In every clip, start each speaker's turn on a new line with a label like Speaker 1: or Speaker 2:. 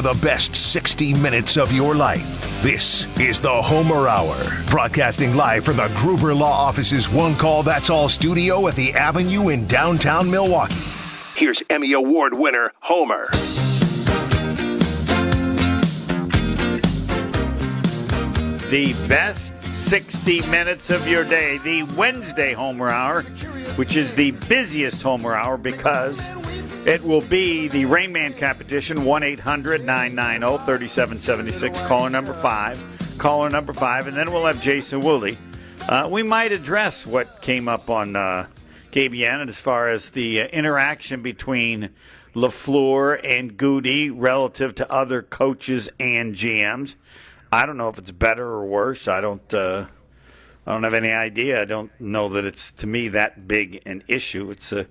Speaker 1: The best 60 minutes of your life. This is the Homer Hour, broadcasting live from the Gruber Law Office's One Call That's All studio at the Avenue in downtown Milwaukee. Here's Emmy Award winner Homer.
Speaker 2: The best 60 minutes of your day, the Wednesday Homer Hour, which is the busiest Homer Hour because it will be the Rainman competition, 1-800-990-3776, caller number 5, and then we'll have Jason Wilde. We might address what came up on KBN as far as the interaction between LaFleur and Goody relative to other coaches and GMs. I don't know if it's better or worse. I don't have any idea. I don't know that it's, to me, that big an issue. It's a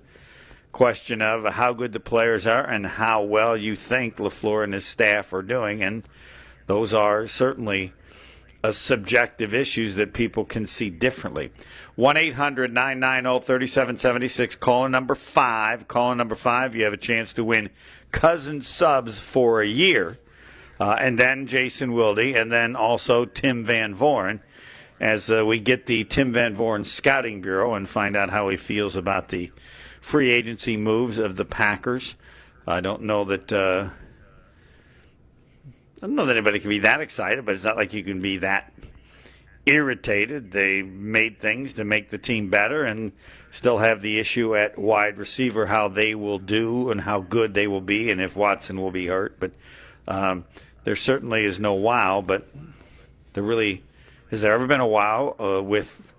Speaker 2: question of how good the players are and how well you think LaFleur and his staff are doing, and those are certainly subjective issues that people can see differently. 1-800-990-3776, caller number 5. Caller number 5, you have a chance to win Cousin Subs for a year. And then Jason Wilde, and then also Tim Van Vooren, as we get the Tim Van Vooren Scouting Bureau and find out how he feels about the free agency moves of the Packers. I don't know that anybody can be that excited, but it's not like you can be that irritated. They made things to make the team better and still have the issue at wide receiver, how they will do and how good they will be and if Watson will be hurt. But there certainly is no wow, but has there ever been a wow with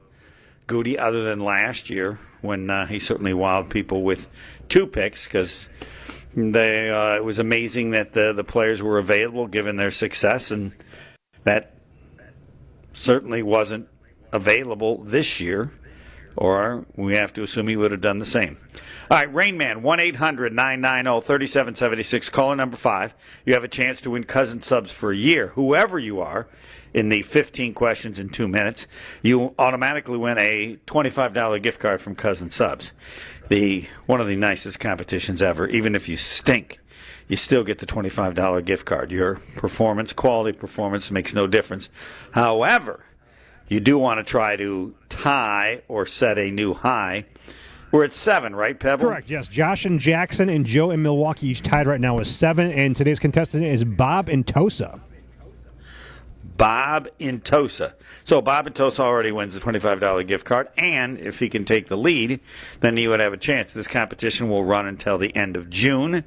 Speaker 2: Goody other than last year when he certainly wowed people with 2 picks because it was amazing that the players were available given their success, and that certainly wasn't available this year, or we have to assume he would have done the same. All right, Rainman, 1-800-990-3776, caller number 5. You have a chance to win Cousin Subs for a year. Whoever you are, in the 15 questions in 2 minutes, you automatically win a $25 gift card from Cousin Subs. One of the nicest competitions ever. Even if you stink, you still get the $25 gift card. Your quality performance makes no difference. However, you do want to try to tie or set a new high. We're at 7, right, Pebble?
Speaker 3: Correct, yes. Josh and Jackson and Joe in Milwaukee each tied right now with 7, and today's contestant is Bob in Tosa.
Speaker 2: Bob in Tosa. So Bob in Tosa already wins the $25 gift card, and if he can take the lead, then he would have a chance. This competition will run until the end of June.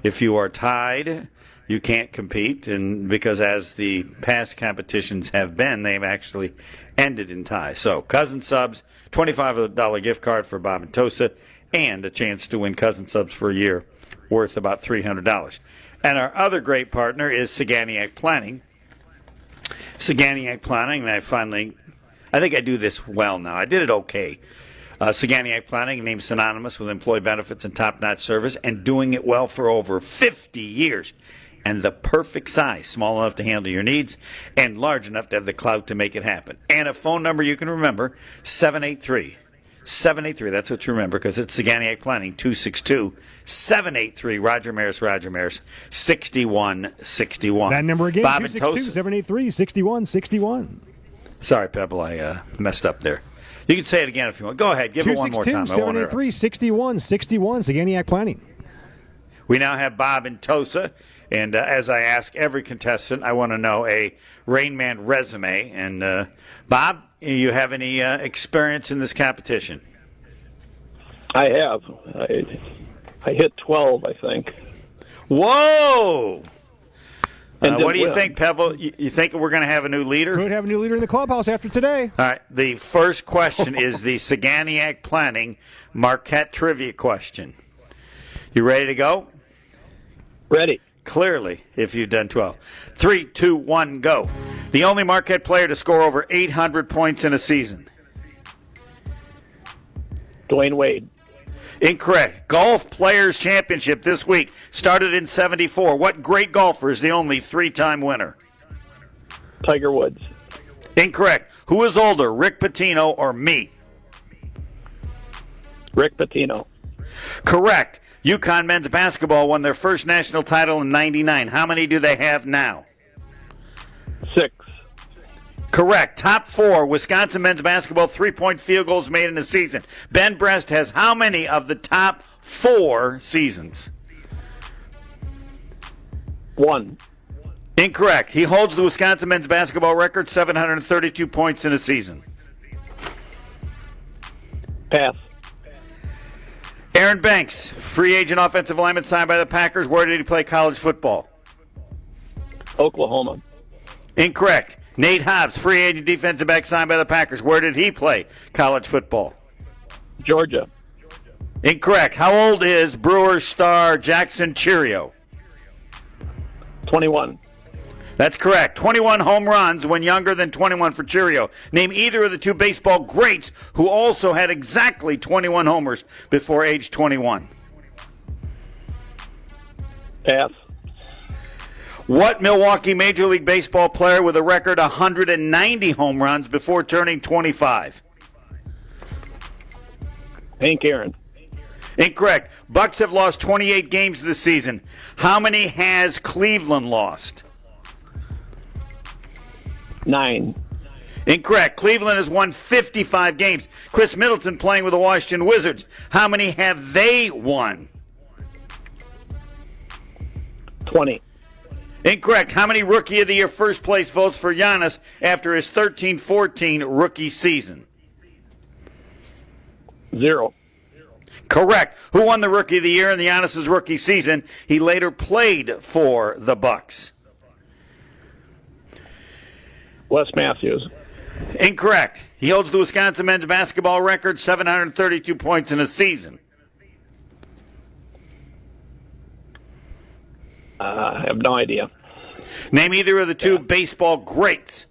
Speaker 2: If you are tied, you can't compete, and because as the past competitions have been, they've actually ended in ties. So Cousin Subs, $25 gift card for Bob and Tosa, and a chance to win Cousin Subs for a year worth about $300. And our other great partner is Saganiac Planning. Saganiac Planning, and I think I do this well now. I did it okay. Saganiac Planning, named synonymous with employee benefits and top-notch service, and doing it well for over 50 years. And the perfect size, small enough to handle your needs and large enough to have the clout to make it happen. And a phone number you can remember, 783. That's what you remember because it's Saganiac Planning, 262-783, Roger Maris, 6161.
Speaker 3: That number again,
Speaker 2: Bob
Speaker 3: 262-783-6161.
Speaker 2: Sorry, Pebble, I messed up there. You can say it again if you want. Go ahead, give it one more time.
Speaker 3: 262-783-6161, Saganiac Planning.
Speaker 2: We now have Bob in Tosa, and as I ask every contestant, I want to know a Rainman resume. And Bob, you have any experience in this competition?
Speaker 4: I have. I hit 12, I think.
Speaker 2: Whoa! What do you think, Pebble? You think we're going to have a new leader?
Speaker 3: Could have a new leader in the clubhouse after today.
Speaker 2: All right. The first question is the Saganiac Planning Marquette Trivia question. You ready to go?
Speaker 4: Ready.
Speaker 2: Clearly, if you've done 12. 3, 2, 1, go. The only Marquette player to score over 800 points in a season.
Speaker 4: Dwayne Wade.
Speaker 2: Incorrect. Golf Players Championship this week started in 74. What great golfer is the only 3-time winner?
Speaker 4: Tiger Woods.
Speaker 2: Incorrect. Who is older, Rick Pitino or me?
Speaker 4: Rick Pitino.
Speaker 2: Correct. UConn men's basketball won their first national title in '99. How many do they have now?
Speaker 4: 6.
Speaker 2: Correct. Top 4, Wisconsin men's basketball three-point field goals made in a season. Ben Brest has how many of the top 4 seasons?
Speaker 4: 1.
Speaker 2: Incorrect. He holds the Wisconsin men's basketball record, 732 points in a season.
Speaker 4: Pass.
Speaker 2: Aaron Banks, free agent offensive lineman signed by the Packers. Where did he play college football?
Speaker 4: Oklahoma.
Speaker 2: Incorrect. Nate Hobbs, free agent defensive back signed by the Packers. Where did he play college football?
Speaker 4: Georgia.
Speaker 2: Incorrect. How old is Brewers star Jackson Cheerio?
Speaker 4: 21.
Speaker 2: That's correct. 21 home runs when younger than 21 for Cheerio. Name either of the 2 baseball greats who also had exactly 21 homers before age 21.
Speaker 4: Pass.
Speaker 2: What Milwaukee Major League Baseball player with a record 190 home runs before turning 25?
Speaker 4: Hank Aaron.
Speaker 2: Incorrect. Bucks have lost 28 games this season. How many has Cleveland lost?
Speaker 4: 9.
Speaker 2: Incorrect. Cleveland has won 55 games. Chris Middleton playing with the Washington Wizards. How many have they won?
Speaker 4: 20.
Speaker 2: Incorrect. How many Rookie of the Year first place votes for Giannis after his 13-14 rookie season?
Speaker 4: 0.
Speaker 2: Correct. Who won the Rookie of the Year in the Giannis's rookie season? He later played for the Bucks.
Speaker 4: Wes Matthews.
Speaker 2: Incorrect. He holds the Wisconsin men's basketball record, 732 points in a season.
Speaker 4: I have no idea.
Speaker 2: Name either of the 2 baseball greats.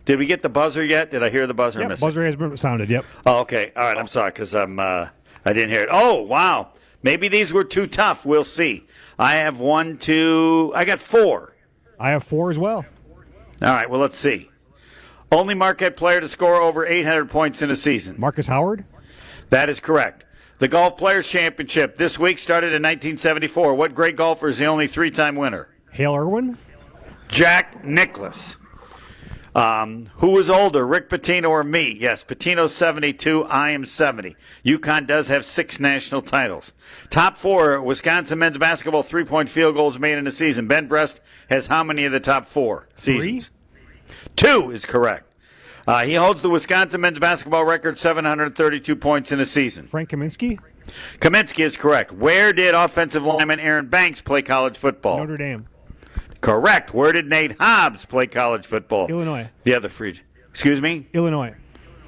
Speaker 2: Did we get the buzzer yet? Did I hear the buzzer?
Speaker 3: Yep,
Speaker 2: miss it?
Speaker 3: buzzer has been sounded, yep.
Speaker 2: Oh, okay. All right. I'm sorry because I didn't hear it. Oh, wow. Maybe these were too tough. We'll see. I have 1, 2. I got 4.
Speaker 3: I have 4 as well.
Speaker 2: All right. Well, let's see. Only Marquette player to score over 800 points in a season.
Speaker 3: Marcus Howard?
Speaker 2: That is correct. The Golf Players Championship this week started in 1974. What great golfer is the only 3-time winner?
Speaker 3: Hale Irwin?
Speaker 2: Jack Nicklaus. Who was older, Rick Pitino or me? Yes, Pitino's 72. I am 70. UConn does have 6 national titles. Top 4, Wisconsin men's basketball three-point field goals made in a season. Ben Brest has how many of the top 4 seasons?
Speaker 3: 3?
Speaker 2: 2 is correct. He holds the Wisconsin men's basketball record, 732 points in a season.
Speaker 3: Frank Kaminsky?
Speaker 2: Kaminsky is correct. Where did offensive lineman Aaron Banks play college football?
Speaker 3: Notre Dame.
Speaker 2: Correct. Where did Nate Hobbs play college football?
Speaker 3: Illinois.
Speaker 2: The other free. Excuse me?
Speaker 3: Illinois.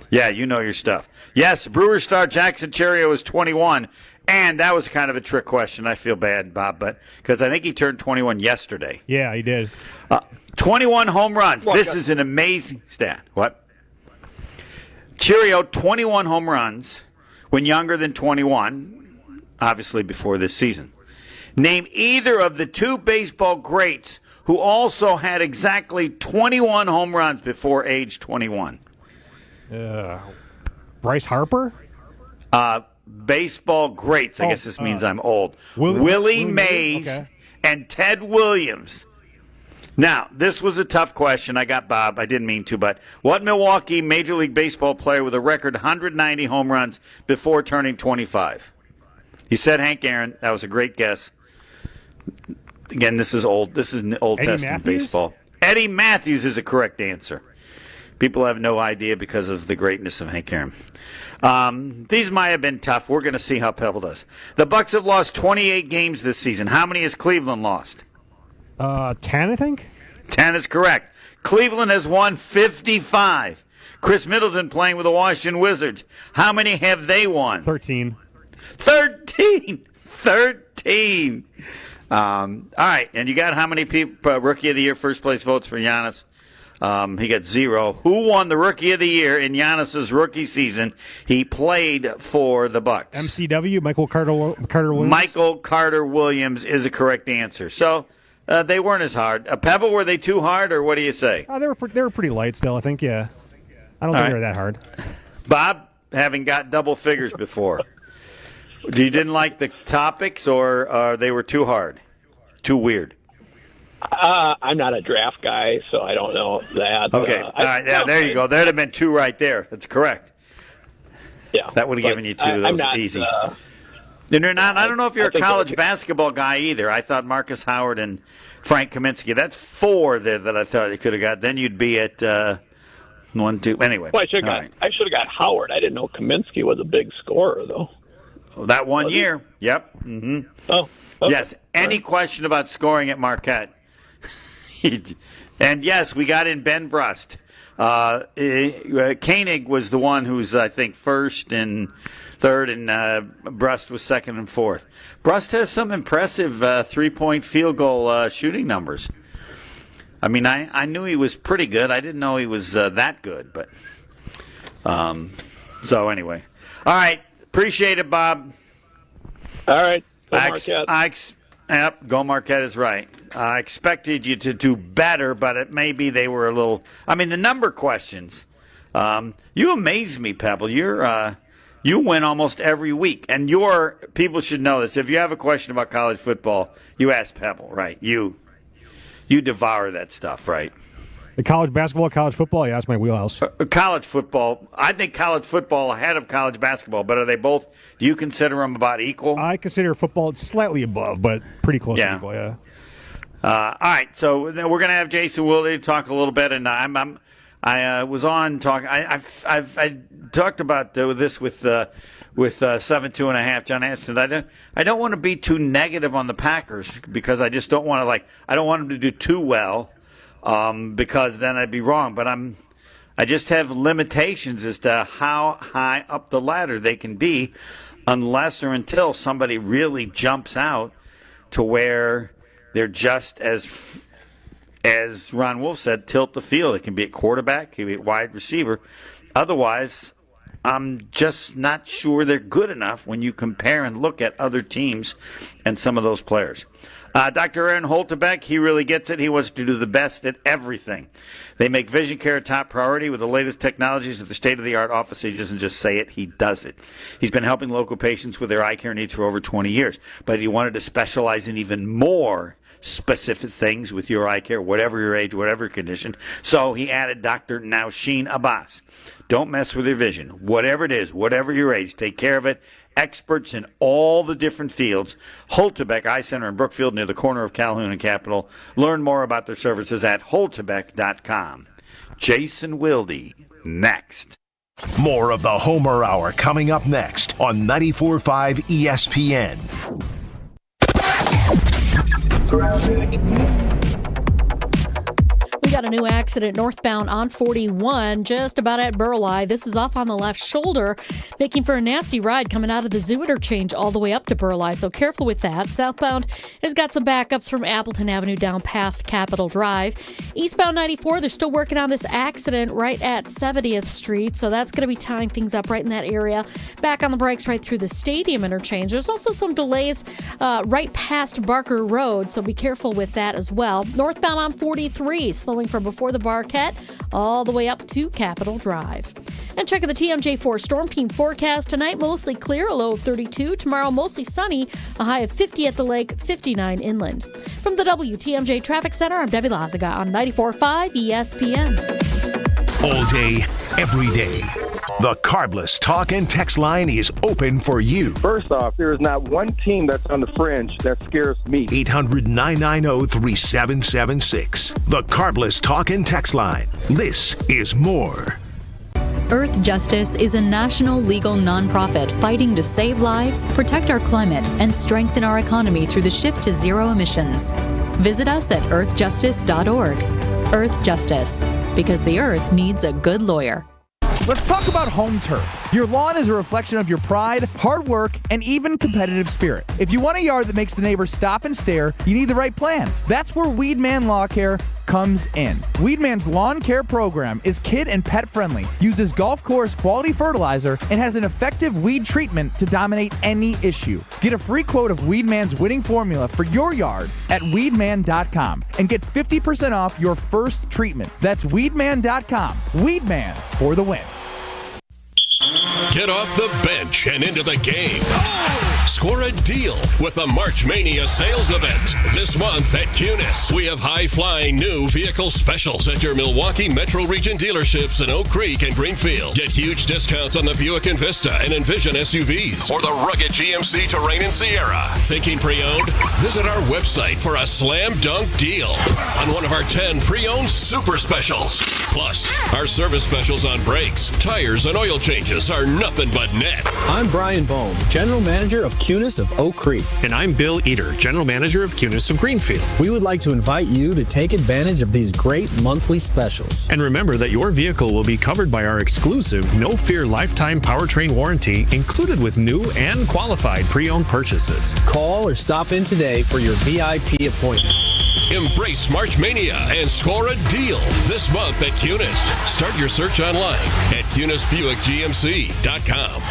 Speaker 2: Yeah, you know your stuff. Yes, Brewers star Jackson Cheerio is 21, and that was kind of a trick question. I feel bad, Bob, but because I think he turned 21 yesterday.
Speaker 3: Yeah, he did.
Speaker 2: 21 home runs. This is an amazing stat. What? Cheerio, 21 home runs when younger than 21, obviously before this season. Name either of the 2 baseball greats who also had exactly 21 home runs before age 21.
Speaker 3: Bryce Harper?
Speaker 2: Baseball greats. I guess this means I'm old. Willie Mays
Speaker 3: okay.
Speaker 2: and Ted Williams. Now, this was a tough question. I got Bob. I didn't mean to, but what Milwaukee Major League Baseball player with a record 190 home runs before turning 25? He said Hank Aaron. That was a great guess. Again, this is old. This is Old
Speaker 3: Eddie
Speaker 2: Testament
Speaker 3: Matthews?
Speaker 2: baseball. Eddie Matthews is a correct answer. People have no idea because of the greatness of Hank Aaron. These might have been tough. We're going to see how Pebble does. The Bucks have lost 28 games this season. How many has Cleveland lost?
Speaker 3: 10, I think.
Speaker 2: 10 is correct. Cleveland has won 55. Chris Middleton playing with the Washington Wizards. How many have they won?
Speaker 3: 13.
Speaker 2: 13. 13. All right, and you got how many people, Rookie of the Year, first place votes for Giannis? He got 0. Who won the Rookie of the Year in Giannis's rookie season? He played for the Bucks.
Speaker 3: MCW, Michael Carter Williams.
Speaker 2: Michael Carter Williams is a correct answer. So they weren't as hard. Pebble, were they too hard, or what do you say?
Speaker 3: They were pretty light still, I think, yeah. I don't think they were that hard.
Speaker 2: Bob, having got double figures before. You didn't like the topics, or they were too hard, too weird?
Speaker 4: I'm not a draft guy, so I don't know that.
Speaker 2: Okay. All right. Yeah, there you go. There'd have been two right there. That's correct.
Speaker 4: Yeah.
Speaker 2: That would have given you two. That was easy. And you're not. I don't know if you're a college basketball guy either. I thought Marcus Howard and Frank Kaminsky. That's 4 there that I thought you could have got. Then you'd be at 1, 2. Anyway.
Speaker 4: Well, I should have got Howard. I didn't know Kaminsky was a big scorer, though.
Speaker 2: That one year. Yep. Mm-hmm.
Speaker 4: Oh. Okay.
Speaker 2: Yes. Any question about scoring at Marquette? And yes, we got in Ben Brust. Koenig was the one who's, I think, first and third, and Brust was second and fourth. Brust has some impressive three-point field goal shooting numbers. I mean, I knew he was pretty good. I didn't know he was that good. But so anyway. All right. Appreciate it, Bob.
Speaker 4: All right. Go Marquette.
Speaker 2: Yep, go Marquette is right. I expected you to do better, but maybe they were a little. I mean, the number questions. You amaze me, Pebble. You win almost every week, and people should know this. If you have a question about college football, you ask Pebble, right? You devour that stuff, right?
Speaker 3: The college basketball, college football, yeah, that's my wheelhouse.
Speaker 2: College football. I think college football ahead of college basketball, but are they both, do you consider them about equal? I consider
Speaker 3: football slightly above, but pretty close to equal, yeah.
Speaker 2: All right, so we're going to have Jason Wilde to talk a little bit, and I was on talking. I talked about this with 7-2.5 John Anderson. I don't want to be too negative on the Packers because I just don't want to I don't want them to do too well. Because then I'd be wrong. But I just have limitations as to how high up the ladder they can be unless or until somebody really jumps out to where they're just, as Ron Wolf said, tilt the field. It can be a quarterback, it can be a wide receiver. Otherwise, I'm just not sure they're good enough when you compare and look at other teams and some of those players. Dr. Aaron Holtebeck, he really gets it. He wants to do the best at everything. They make vision care a top priority with the latest technologies at the state-of-the-art office. He doesn't just say it, he does it. He's been helping local patients with their eye care needs for over 20 years, but he wanted to specialize in even more specific things with your eye care, whatever your age, whatever your condition. So he added Dr. Nausheen Abbas. Don't mess with your vision. Whatever it is, whatever your age, take care of it. Experts in all the different fields. Holtebeck Eye Center in Brookfield near the corner of Calhoun and Capitol. Learn more about their services at holtebeck.com. Jason Wilde, next.
Speaker 1: More of the Homer Hour coming up next on 94.5 ESPN.
Speaker 5: We got a new accident northbound on 41, just about at Burleigh. This is off on the left shoulder, making for a nasty ride coming out of the Zoo interchange all the way up to Burleigh, so careful with that. Southbound has got some backups from Appleton Avenue down past Capitol Drive. Eastbound 94, they're still working on this accident right at 70th Street, so that's going to be tying things up right in that area. Back on the brakes right through the Stadium interchange. There's also some delays right past Barker Road, so be careful with that as well. Northbound on 43, slowing from before the Barquette all the way up to Capitol Drive. And check the TMJ4 Storm Team forecast. Tonight, mostly clear, a low of 32. Tomorrow, mostly sunny, a high of 50 at the lake, 59 inland. From the WTMJ Traffic Center, I'm Debbie Lazaga on 94.5 ESPN.
Speaker 1: All day, every day. The Carbless Talk and Text line is open for you.
Speaker 6: First off, there is not one team that's on the fringe that scares me.
Speaker 1: 800-990-3776. The Carbless Talk and Text line. This is more.
Speaker 7: Earth Justice is a national legal nonprofit fighting to save lives, protect our climate, and strengthen our economy through the shift to zero emissions. Visit us at earthjustice.org. Earth Justice, because the earth needs a good lawyer.
Speaker 8: Let's talk about home turf. Your lawn is a reflection of your pride, hard work, and even competitive spirit. If you want a yard that makes the neighbors stop and stare, you need the right plan. That's where Weedman Lawn Care comes in. Weedman's lawn care program is kid and pet friendly, uses golf course quality fertilizer, and has an effective weed treatment to dominate any issue. Get a free quote of Weedman's winning formula for your yard at weedman.com and get 50% off your first treatment. That's weedman.com. Weedman for the win.
Speaker 9: Get off the bench and into the game. Score a deal with the March Mania sales event. This month at Cunis, we have high-flying new vehicle specials at your Milwaukee Metro Region dealerships in Oak Creek and Greenfield. Get huge discounts on the Buick Envista and Envision SUVs or the rugged GMC Terrain and Sierra. Thinking pre-owned? Visit our website for a slam dunk deal on one of our 10 pre-owned super specials. Plus, our service specials on brakes, tires, and oil changes are nothing but net.
Speaker 10: I'm Brian Bohm, General Manager of Cunis of Oak Creek.
Speaker 11: And I'm Bill Eater, General Manager of Cunis of Greenfield.
Speaker 10: We would like to invite you to take advantage of these great monthly specials.
Speaker 11: And remember that your vehicle will be covered by our exclusive No Fear lifetime powertrain warranty included with new and qualified pre-owned purchases.
Speaker 10: Call or stop in today for your VIP appointment.
Speaker 9: Embrace March Mania and score a deal this month at Cunis. Start your search online at CunisBuickGMC.com.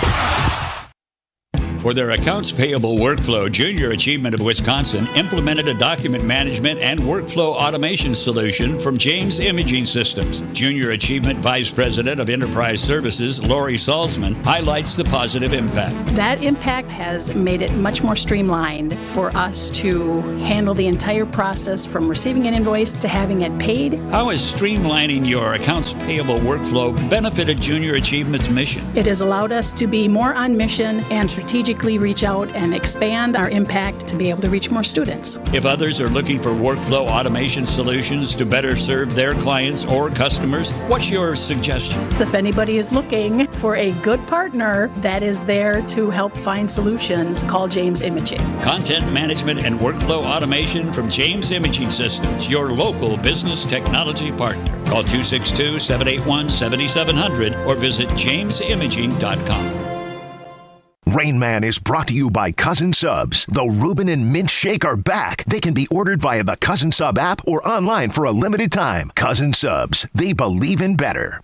Speaker 12: For their accounts payable workflow, Junior Achievement of Wisconsin implemented a document management and workflow automation solution from James Imaging Systems. Junior Achievement Vice President of Enterprise Services, Lori Salzman, highlights the positive impact.
Speaker 13: That impact has made it much more streamlined for us to handle the entire process from receiving an invoice to having it paid.
Speaker 12: How has streamlining your accounts payable workflow benefited Junior Achievement's mission?
Speaker 13: It has allowed us to be more on mission and strategically reach out and expand our impact to be able to reach more students.
Speaker 12: If others are looking for workflow automation solutions to better serve their clients or customers, what's your suggestion?
Speaker 13: If anybody is looking for a good partner that is there to help find solutions, call James Imaging.
Speaker 12: Content management and workflow automation from James Imaging Systems, your local business technology partner. Call 262-781-7700 or visit jamesimaging.com.
Speaker 1: Rainman is brought to you by Cousin Subs. The Reuben and Mint Shake are back. They can be ordered via the Cousin Sub app or online for a limited time. Cousin Subs, they believe in better.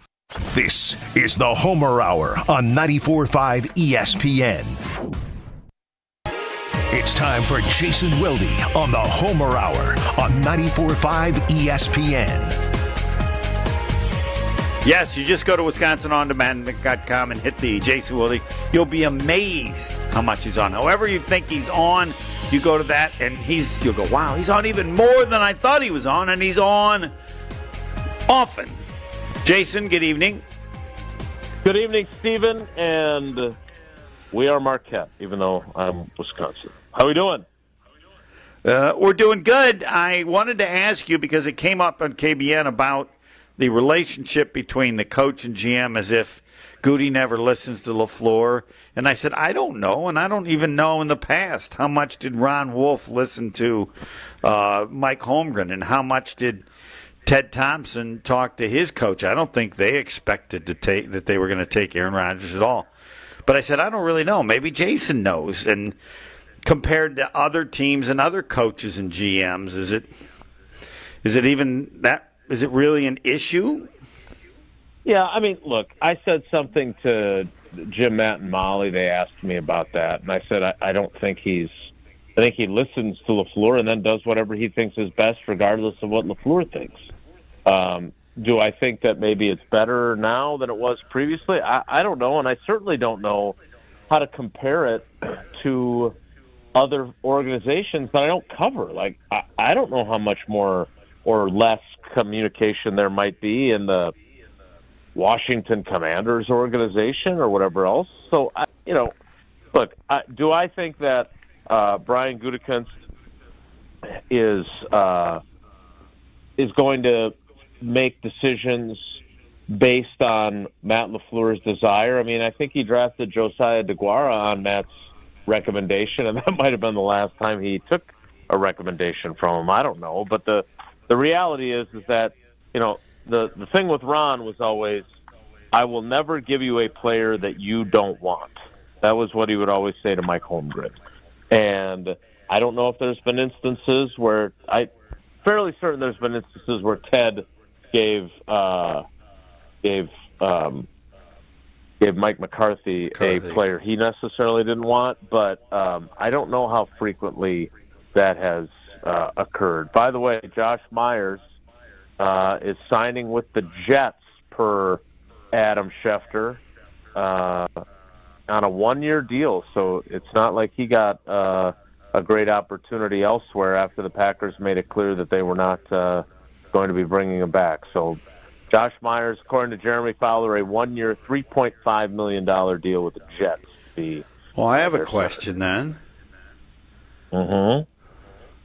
Speaker 1: This is the Homer Hour on 94.5 ESPN. It's time for Jason Wilde on the Homer Hour on 94.5 ESPN.
Speaker 2: Yes, you just go to WisconsinOnDemand.com and hit the Jason Wilde. You'll be amazed how much he's on. However you think he's on, you go to that and you'll go, wow, he's on even more than I thought he was on, and he's on often. Jason, good evening.
Speaker 14: Good evening, Stephen, and we are Marquette, even though I'm Wisconsin. How are we doing?
Speaker 2: We're doing good. I wanted to ask you, because it came up on KBN about the relationship between the coach and GM, as if Goody never listens to LaFleur. And I said, I don't know, and I don't even know in the past how much did Ron Wolf listen to Mike Holmgren, and how much did Ted Thompson talk to his coach. I don't think they expected that they were going to take Aaron Rodgers at all. But I said, I don't really know. Maybe Jason knows. And compared to other teams and other coaches and GMs, is it even that? Is it really an issue?
Speaker 14: Yeah, I mean, look, I said something to Jim, Matt, and Molly. They asked me about that, and I said I don't think I think he listens to LaFleur and then does whatever he thinks is best, regardless of what LaFleur thinks. Do I think that maybe it's better now than it was previously? I don't know, and I certainly don't know how to compare it to other organizations that I don't cover. Like, I don't know how much more or less communication there might be in the Washington Commanders organization or whatever else. So, look, do I think that Brian Gutekunst is going to make decisions based on Matt LaFleur's desire? I mean, I think he drafted Josiah DeGuara on Matt's recommendation, and that might have been the last time he took a recommendation from him. I don't know, but the reality is that, the thing with Ron was always, I will never give you a player that you don't want. That was what he would always say to Mike Holmgren. And I don't know if there's been instances where fairly certain there's been instances where Ted gave Mike McCarthy a player he necessarily didn't want, but I don't know how frequently that has occurred. By the way, Josh Myers is signing with the Jets per Adam Schefter. on a 1-year deal, so it's not like he got a great opportunity elsewhere after the Packers made it clear that they were not going to be bringing him back. So Josh Myers, according to Jeremy Fowler, a 1-year, $3.5 million deal with the Jets.
Speaker 2: Well, I have a question then.
Speaker 14: Mm-hmm.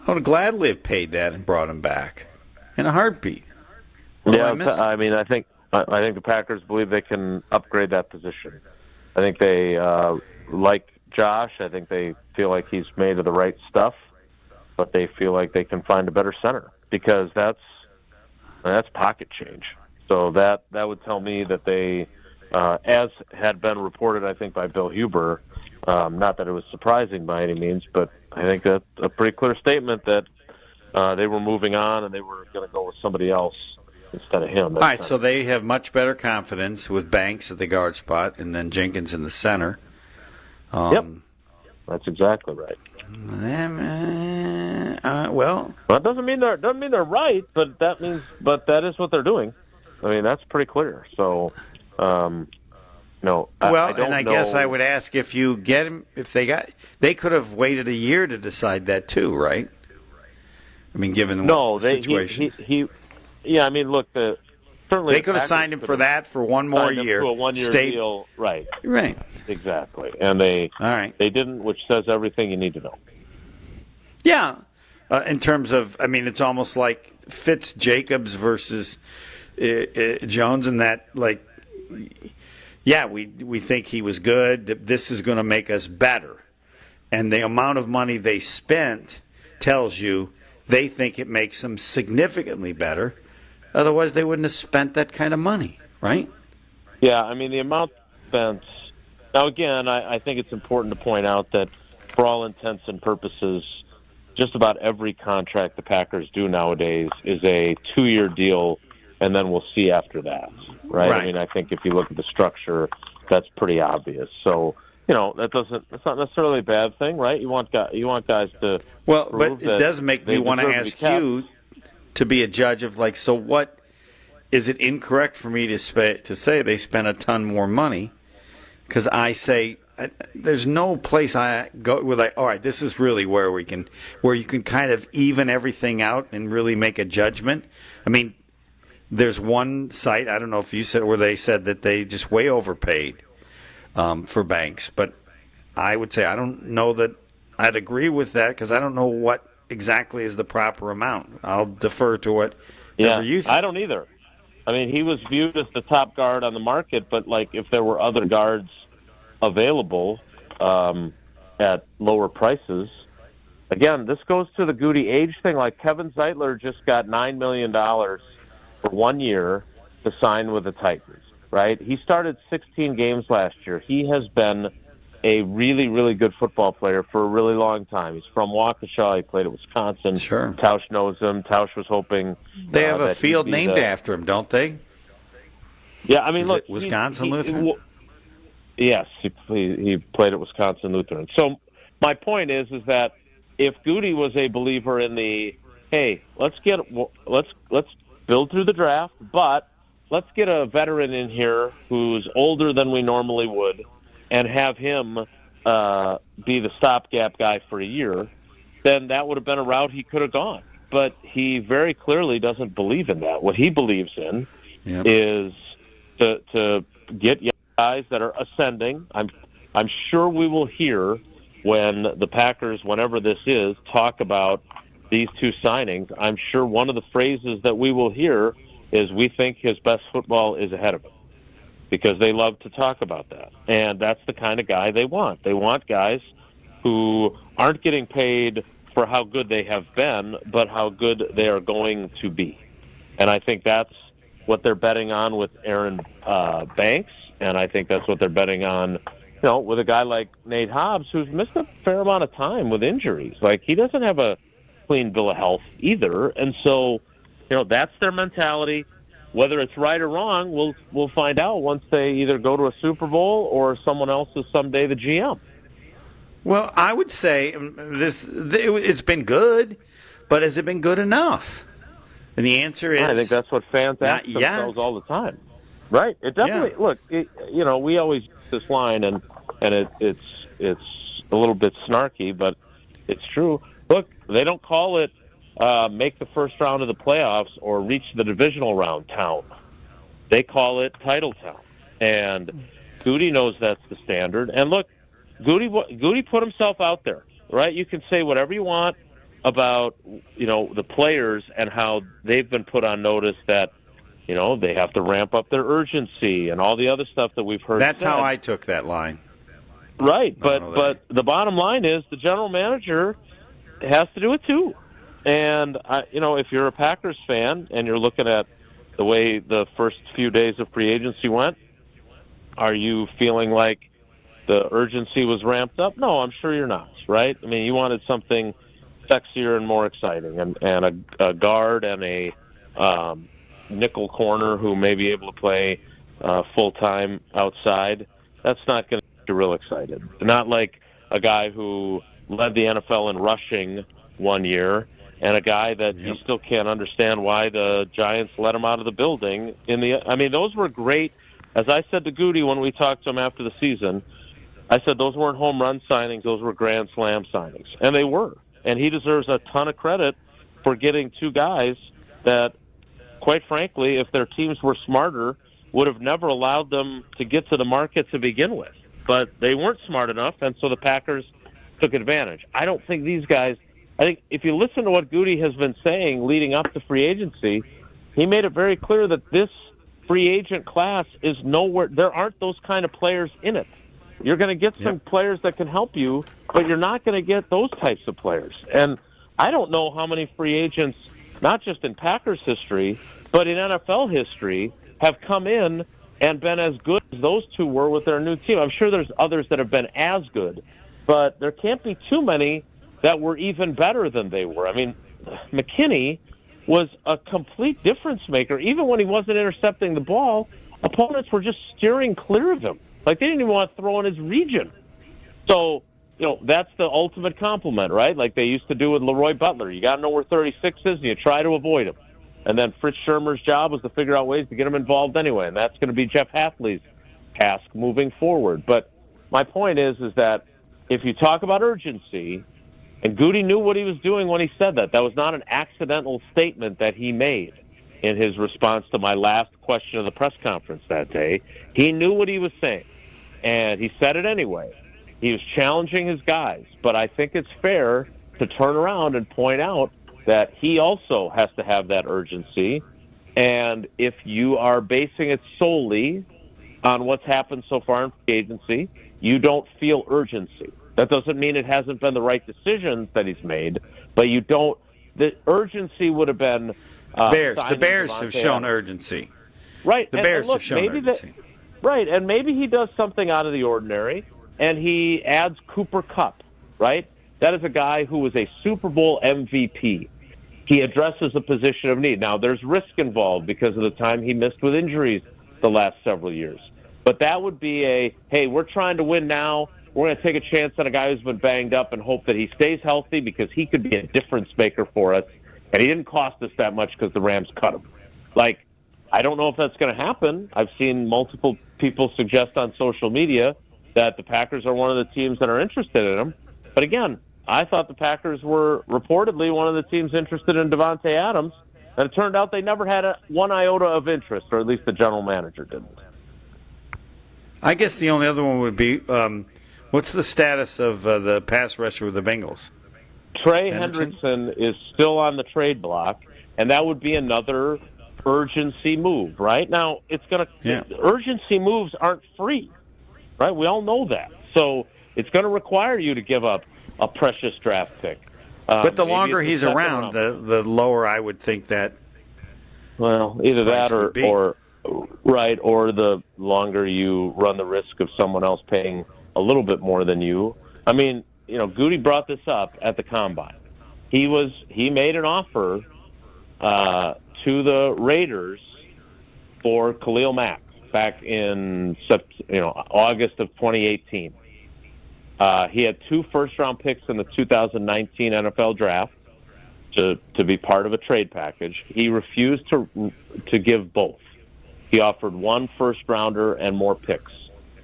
Speaker 2: I would gladly have paid that and brought him back in a heartbeat.
Speaker 14: I mean, I think the Packers believe they can upgrade that position. I think they like Josh. I think they feel like he's made of the right stuff, but they feel like they can find a better center because that's pocket change. So that would tell me that they, as had been reported, I think by Bill Huber, not that it was surprising by any means, but I think that's a pretty clear statement that they were moving on and they were going to go with somebody else instead of him.
Speaker 2: All right, so they have much better confidence with Banks at the guard spot and then Jenkins in the center.
Speaker 14: Yep, that's exactly right.
Speaker 2: Well,
Speaker 14: that doesn't mean they're right, but that is what they're doing. I mean, that's pretty clear. So, no.
Speaker 2: I guess I would ask if you get him, they could have waited a year to decide that too, right? I mean, given the situation.
Speaker 14: Yeah, I mean, look, certainly
Speaker 2: they could have signed him for that for one more year.
Speaker 14: To a 1-year deal, right?
Speaker 2: Right,
Speaker 14: exactly. And they didn't, which says everything you need to know.
Speaker 2: Yeah, in terms of, I mean, it's almost like Fitz-Jacobs versus Jones, and that, like, yeah, we think he was good. That this is going to make us better, and the amount of money they spent tells you they think it makes them significantly better. Otherwise, they wouldn't have spent that kind of money, right?
Speaker 14: Yeah, I mean, the amount spent. Now, again, I think it's important to point out that for all intents and purposes, just about every contract the Packers do nowadays is a 2-year deal, and then we'll see after that, right? I mean, I think if you look at the structure, that's pretty obvious. So, that's not necessarily a bad thing, right? You want guys to.
Speaker 2: Well, but it does make me want to ask you to be a judge of, like, so what is it incorrect for me to say they spent a ton more money? Because I say there's no place I go where, like, all right, this is really where you can kind of even everything out and really make a judgment. I mean, there's one site, I don't know if you said, where they said that they just way overpaid for Banks, but I would say I don't know that I'd agree with that because I don't know what exactly is the proper amount. I'll defer to whatever you think.
Speaker 14: I don't either. I mean, he was viewed as the top guard on the market, but, like, if there were other guards available at lower prices, again, this goes to the Goody age thing. Like, Kevin Zeitler just got $9 million for 1 year to sign with the Titans, right? He started 16 games last year. He has been a really, really good football player for a really long time. He's from Waukesha. He played at Wisconsin.
Speaker 2: Sure.
Speaker 14: Tausch knows him. Tausch was hoping
Speaker 2: they have a field named after him, don't they?
Speaker 14: Yeah, I mean,
Speaker 2: is
Speaker 14: look,
Speaker 2: it Wisconsin Lutheran.
Speaker 14: Yes, he played at Wisconsin Lutheran. So my point is that if Goody was a believer in the let's build through the draft, but let's get a veteran in here who's older than we normally would, and have him be the stopgap guy for a year, then that would have been a route he could have gone. But he very clearly doesn't believe in that. What he believes in is to get guys that are ascending. I'm sure we will hear when the Packers, whenever this is, talk about these two signings. I'm sure one of the phrases that we will hear is, we think his best football is ahead of him. Because they love to talk about that. And that's the kind of guy they want. They want guys who aren't getting paid for how good they have been, but how good they are going to be. And I think that's what they're betting on with Aaron Banks, and I think that's what they're betting on, with a guy like Nate Hobbs, who's missed a fair amount of time with injuries. Like, he doesn't have a clean bill of health either. And so, that's their mentality. Whether it's right or wrong, we'll find out once they either go to a Super Bowl or someone else is someday the GM.
Speaker 2: Well, I would say it's been good, but has it been good enough? And the answer is,
Speaker 14: I think that's what fans ask themselves all the time. Right? It definitely. Look, we always use this line, and and it's a little bit snarky, but it's true. Look, they don't call it make the first round of the playoffs or reach the divisional round town. They call it title town. And Goody knows that's the standard. And look, Goody put himself out there, right? You can say whatever you want about, the players and how they've been put on notice that, they have to ramp up their urgency and all the other stuff that we've heard.
Speaker 2: That's
Speaker 14: said.
Speaker 2: how I took that line.
Speaker 14: Right, but the bottom line is the general manager has to do it too. And, if you're a Packers fan and you're looking at the way the first few days of free agency went, are you feeling like the urgency was ramped up? No, I'm sure you're not, right? I mean, you wanted something sexier and more exciting, and a guard and a nickel corner who may be able to play full-time outside. That's not going to get you real excited. Not like a guy who led the NFL in rushing one year and a guy that you still can't understand why the Giants let him out of the building. Those were great. As I said to Goody when we talked to him after the season, I said those weren't home run signings, those were grand slam signings. And they were. And he deserves a ton of credit for getting two guys that, quite frankly, if their teams were smarter, would have never allowed them to get to the market to begin with. But they weren't smart enough, and so the Packers took advantage. I don't think these guys – I think if you listen to what Goody has been saying leading up to free agency, he made it very clear that this free agent class is nowhere – there aren't those kind of players in it. You're going to get some players that can help you, but you're not going to get those types of players. And I don't know how many free agents, not just in Packers history, but in NFL history, have come in and been as good as those two were with their new team. I'm sure there's others that have been as good, but there can't be too many that were even better than they were. I mean, McKinney was a complete difference maker. Even when he wasn't intercepting the ball, opponents were just steering clear of him. Like, they didn't even want to throw in his region. So, that's the ultimate compliment, right? Like they used to do with Leroy Butler. You got to know where 36 is, and you try to avoid him. And then Fritz Shermer's job was to figure out ways to get him involved anyway, and that's going to be Jeff Hafley's task moving forward. But my point is that if you talk about urgency, and Goody knew what he was doing when he said that. That was not an accidental statement that he made in his response to my last question of the press conference that day. He knew what he was saying, and he said it anyway. He was challenging his guys, but I think it's fair to turn around and point out that he also has to have that urgency. And if you are basing it solely on what's happened so far in free agency, you don't feel urgency. That doesn't mean it hasn't been the right decisions that he's made, but you don't. The urgency would have been
Speaker 2: The Bears have shown urgency.
Speaker 14: Right.
Speaker 2: The Bears have shown urgency.
Speaker 14: Right, and maybe he does something out of the ordinary, and he adds Cooper Kupp, right? That is a guy who was a Super Bowl MVP. He addresses a position of need. Now, there's risk involved because of the time he missed with injuries the last several years. But that would be hey, we're trying to win now. We're going to take a chance on a guy who's been banged up and hope that he stays healthy because he could be a difference maker for us. And he didn't cost us that much because the Rams cut him. I don't know if that's going to happen. I've seen multiple people suggest on social media that the Packers are one of the teams that are interested in him. But again, I thought the Packers were reportedly one of the teams interested in Devontae Adams, and it turned out they never had one iota of interest, or at least the general manager didn't.
Speaker 2: I guess the only other one would be, what's the status of the pass rusher with the Bengals?
Speaker 14: Trey Hendrickson is still on the trade block, and that would be another urgency move, right? Now, urgency moves aren't free, right? We all know that. So it's going to require you to give up a precious draft pick.
Speaker 2: But the longer he's around, the lower I would think that.
Speaker 14: Well, either that or the longer you run the risk of someone else paying a little bit more than you. I mean, Goody brought this up at the Combine. He made an offer to the Raiders for Khalil Mack back in August of 2018. He had 2 first-round picks in the 2019 NFL draft to be part of a trade package. He refused to give both. He offered 1 first-rounder and more picks.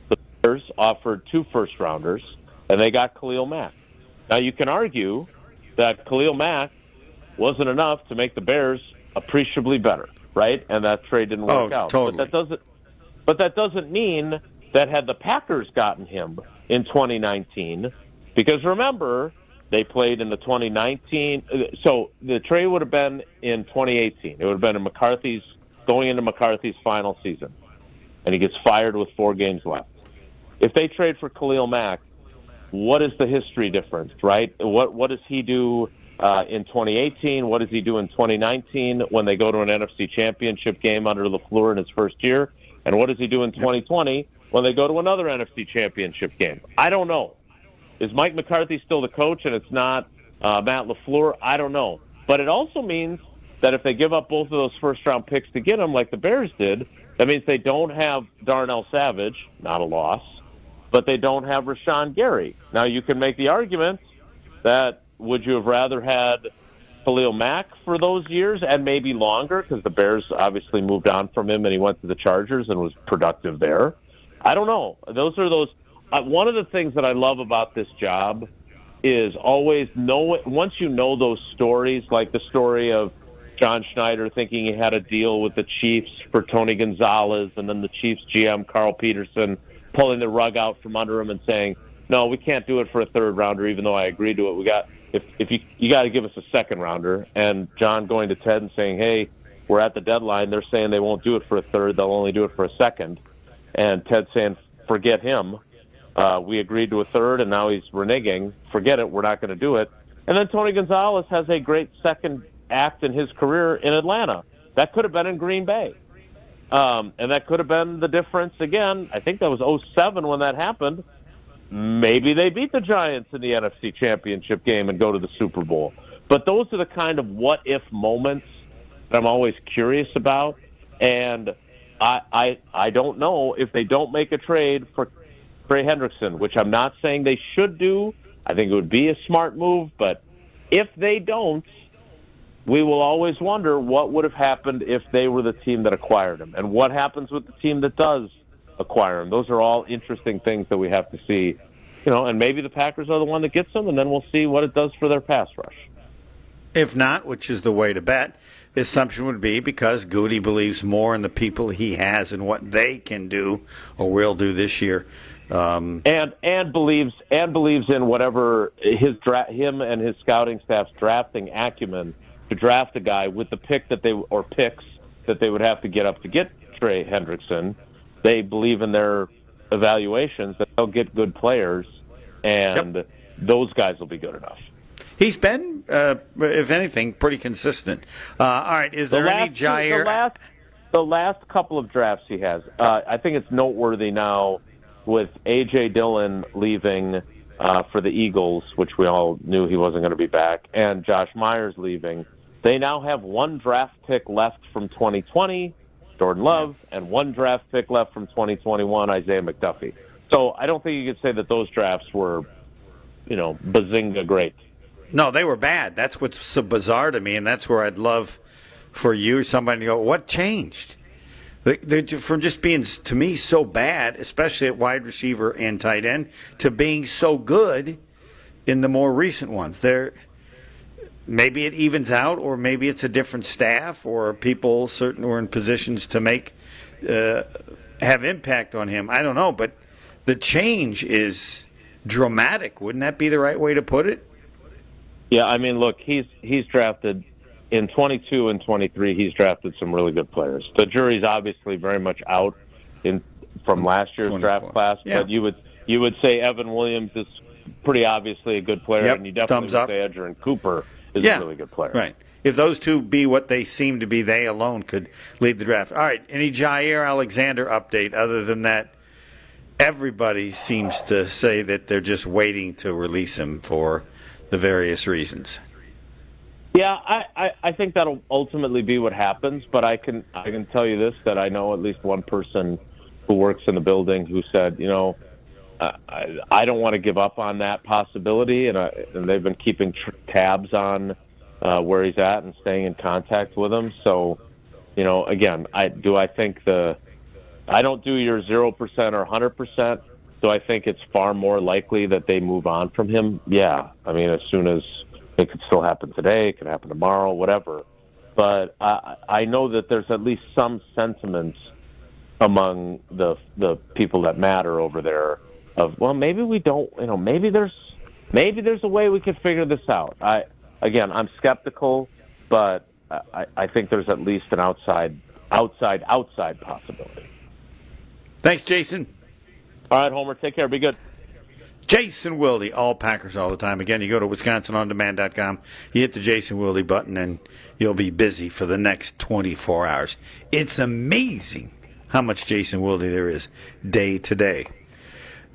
Speaker 14: The Bears offered 2 first-rounders, and they got Khalil Mack. Now, you can argue that Khalil Mack wasn't enough to make the Bears appreciably better, right? And that trade didn't work out.
Speaker 2: Totally.
Speaker 14: But that doesn't mean that had the Packers gotten him in 2019, because remember, they played in the 2019. So the trade would have been in 2018. It would have been going into McCarthy's final season, and he gets fired with 4 games left. If they trade for Khalil Mack, what is the history difference, right? What does he do in 2018? What does he do in 2019 when they go to an NFC Championship game under LaFleur in his first year? And what does he do in 2020 when they go to another NFC Championship game? I don't know. Is Mike McCarthy still the coach and it's not Matt LaFleur? I don't know. But it also means that if they give up both of those first-round picks to get him like the Bears did, that means they don't have Darnell Savage, not a loss, but they don't have Rashawn Gary. Now, you can make the argument that would you have rather had Khalil Mack for those years and maybe longer, because the Bears obviously moved on from him and he went to the Chargers and was productive there. I don't know. Those are those. One of the things that I love about this job is always once you know those stories, like the story of John Schneider thinking he had a deal with the Chiefs for Tony Gonzalez, and then the Chiefs GM Carl Peterson pulling the rug out from under him and saying, no, we can't do it for a 3rd rounder, even though I agreed to it. If you got to give us a 2nd rounder. And John going to Ted and saying, hey, we're at the deadline. They're saying they won't do it for a 3rd. They'll only do it for a 2nd. And Ted saying, forget him. We agreed to a 3rd, and now he's reneging. Forget it. We're not going to do it. And then Tony Gonzalez has a great second act in his career in Atlanta. That could have been in Green Bay. And that could have been the difference again. I think that was 2007 when that happened. Maybe they beat the Giants in the NFC Championship game and go to the Super Bowl. But those are the kind of what-if moments that I'm always curious about. And I don't know if they don't make a trade for Trey Hendrickson, which I'm not saying they should do. I think it would be a smart move. But if they don't, we will always wonder what would have happened if they were the team that acquired him, and what happens with the team that does acquire him. Those are all interesting things that we have to see, and maybe the Packers are the one that gets him, and then we'll see what it does for their pass rush.
Speaker 2: If not, which is the way to bet, the assumption would be because Goody believes more in the people he has and what they can do or will do this year.
Speaker 14: And believes in whatever him and his scouting staff's drafting acumen to draft a guy with the picks that they would have to get up to get Trey Hendrickson. They believe in their evaluations that they'll get good players, and those guys will be good enough.
Speaker 2: He's been, if anything, pretty consistent. All right, is there any Jair?
Speaker 14: The last couple of drafts he has, I think it's noteworthy now with A.J. Dillon leaving for the Eagles, which we all knew he wasn't going to be back, and Josh Myers leaving. They now have 1 draft pick left from 2020, Jordan Love, and 1 draft pick left from 2021, Isaiah McDuffie. So I don't think you could say that those drafts were, bazinga great.
Speaker 2: No, they were bad. That's what's so bizarre to me, and that's where I'd love for you, somebody to go, what changed? They're from just being, to me, so bad, especially at wide receiver and tight end, to being so good in the more recent ones. Maybe it evens out, or maybe it's a different staff, or people certain were in positions to have impact on him. I don't know, but the change is dramatic. Wouldn't that be the right way to put it?
Speaker 14: Yeah, I mean, look, he's drafted in 22 and 23. He's drafted some really good players. The jury's obviously very much out from last year's 24. Draft class, but you would say Evan Williams is pretty obviously a good player, and you definitely would say Edgerrin Cooper is a really good player.
Speaker 2: Right. If those two be what they seem to be, they alone could lead the draft. All right, any Jair Alexander update other than that? Everybody seems to say that they're just waiting to release him for the various reasons.
Speaker 14: Yeah, I think that'll ultimately be what happens, but I can tell you this, that I know at least one person who works in the building who said, I don't want to give up on that possibility, and they've been keeping tabs on where he's at and staying in contact with him. So, again, I don't do your 0% or 100%. Do I think it's far more likely that they move on from him? Yeah. I mean, as soon as it could still happen today, it could happen tomorrow, whatever. But I know that there's at least some sentiment among the people that matter over there of, well, maybe we don't, maybe there's a way we could figure this out. I'm skeptical, but I think there's at least an outside possibility.
Speaker 2: Thanks, Jason.
Speaker 14: All right, Homer, take care. Be good.
Speaker 2: Jason Wilde, all Packers all the time. Again, you go to WisconsinOnDemand.com, you hit the Jason Wilde button, and you'll be busy for the next 24 hours. It's amazing how much Jason Wilde there is day to day.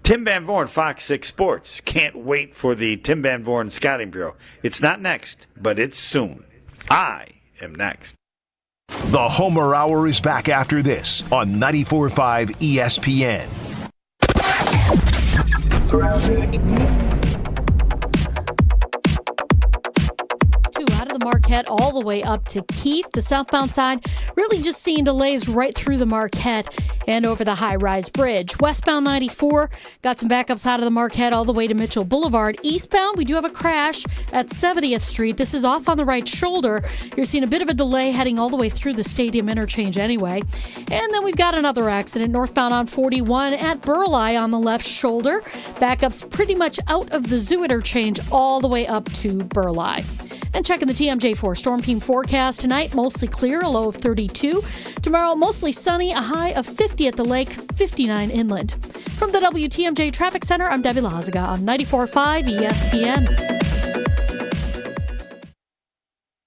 Speaker 2: Tim Van Vooren, Fox 6 Sports. Can't wait for the Tim Van Vooren Scouting Bureau. It's not next, but it's soon. I am next.
Speaker 1: The Homer Hour is back after this on 94.5 ESPN.
Speaker 5: Out of the Marquette all the way up to Keefe. The southbound side really just seeing delays right through the Marquette and over the high-rise bridge. Westbound 94 got some backups out of the Marquette all the way to Mitchell Boulevard. Eastbound, we do have a crash at 70th Street. This is off on the right shoulder. You're seeing a bit of a delay heading all the way through the stadium interchange anyway. And then we've got another accident northbound on 41 at Burleigh on the left shoulder. Backups pretty much out of the Zoo interchange all the way up to Burleigh. And checking the TMJ4 Storm Team forecast tonight, mostly clear, a low of 32. Tomorrow, mostly sunny, a high of 50 at the lake, 59 inland. From the WTMJ Traffic Center, I'm Debbie Lazaga on 94.5 ESPN.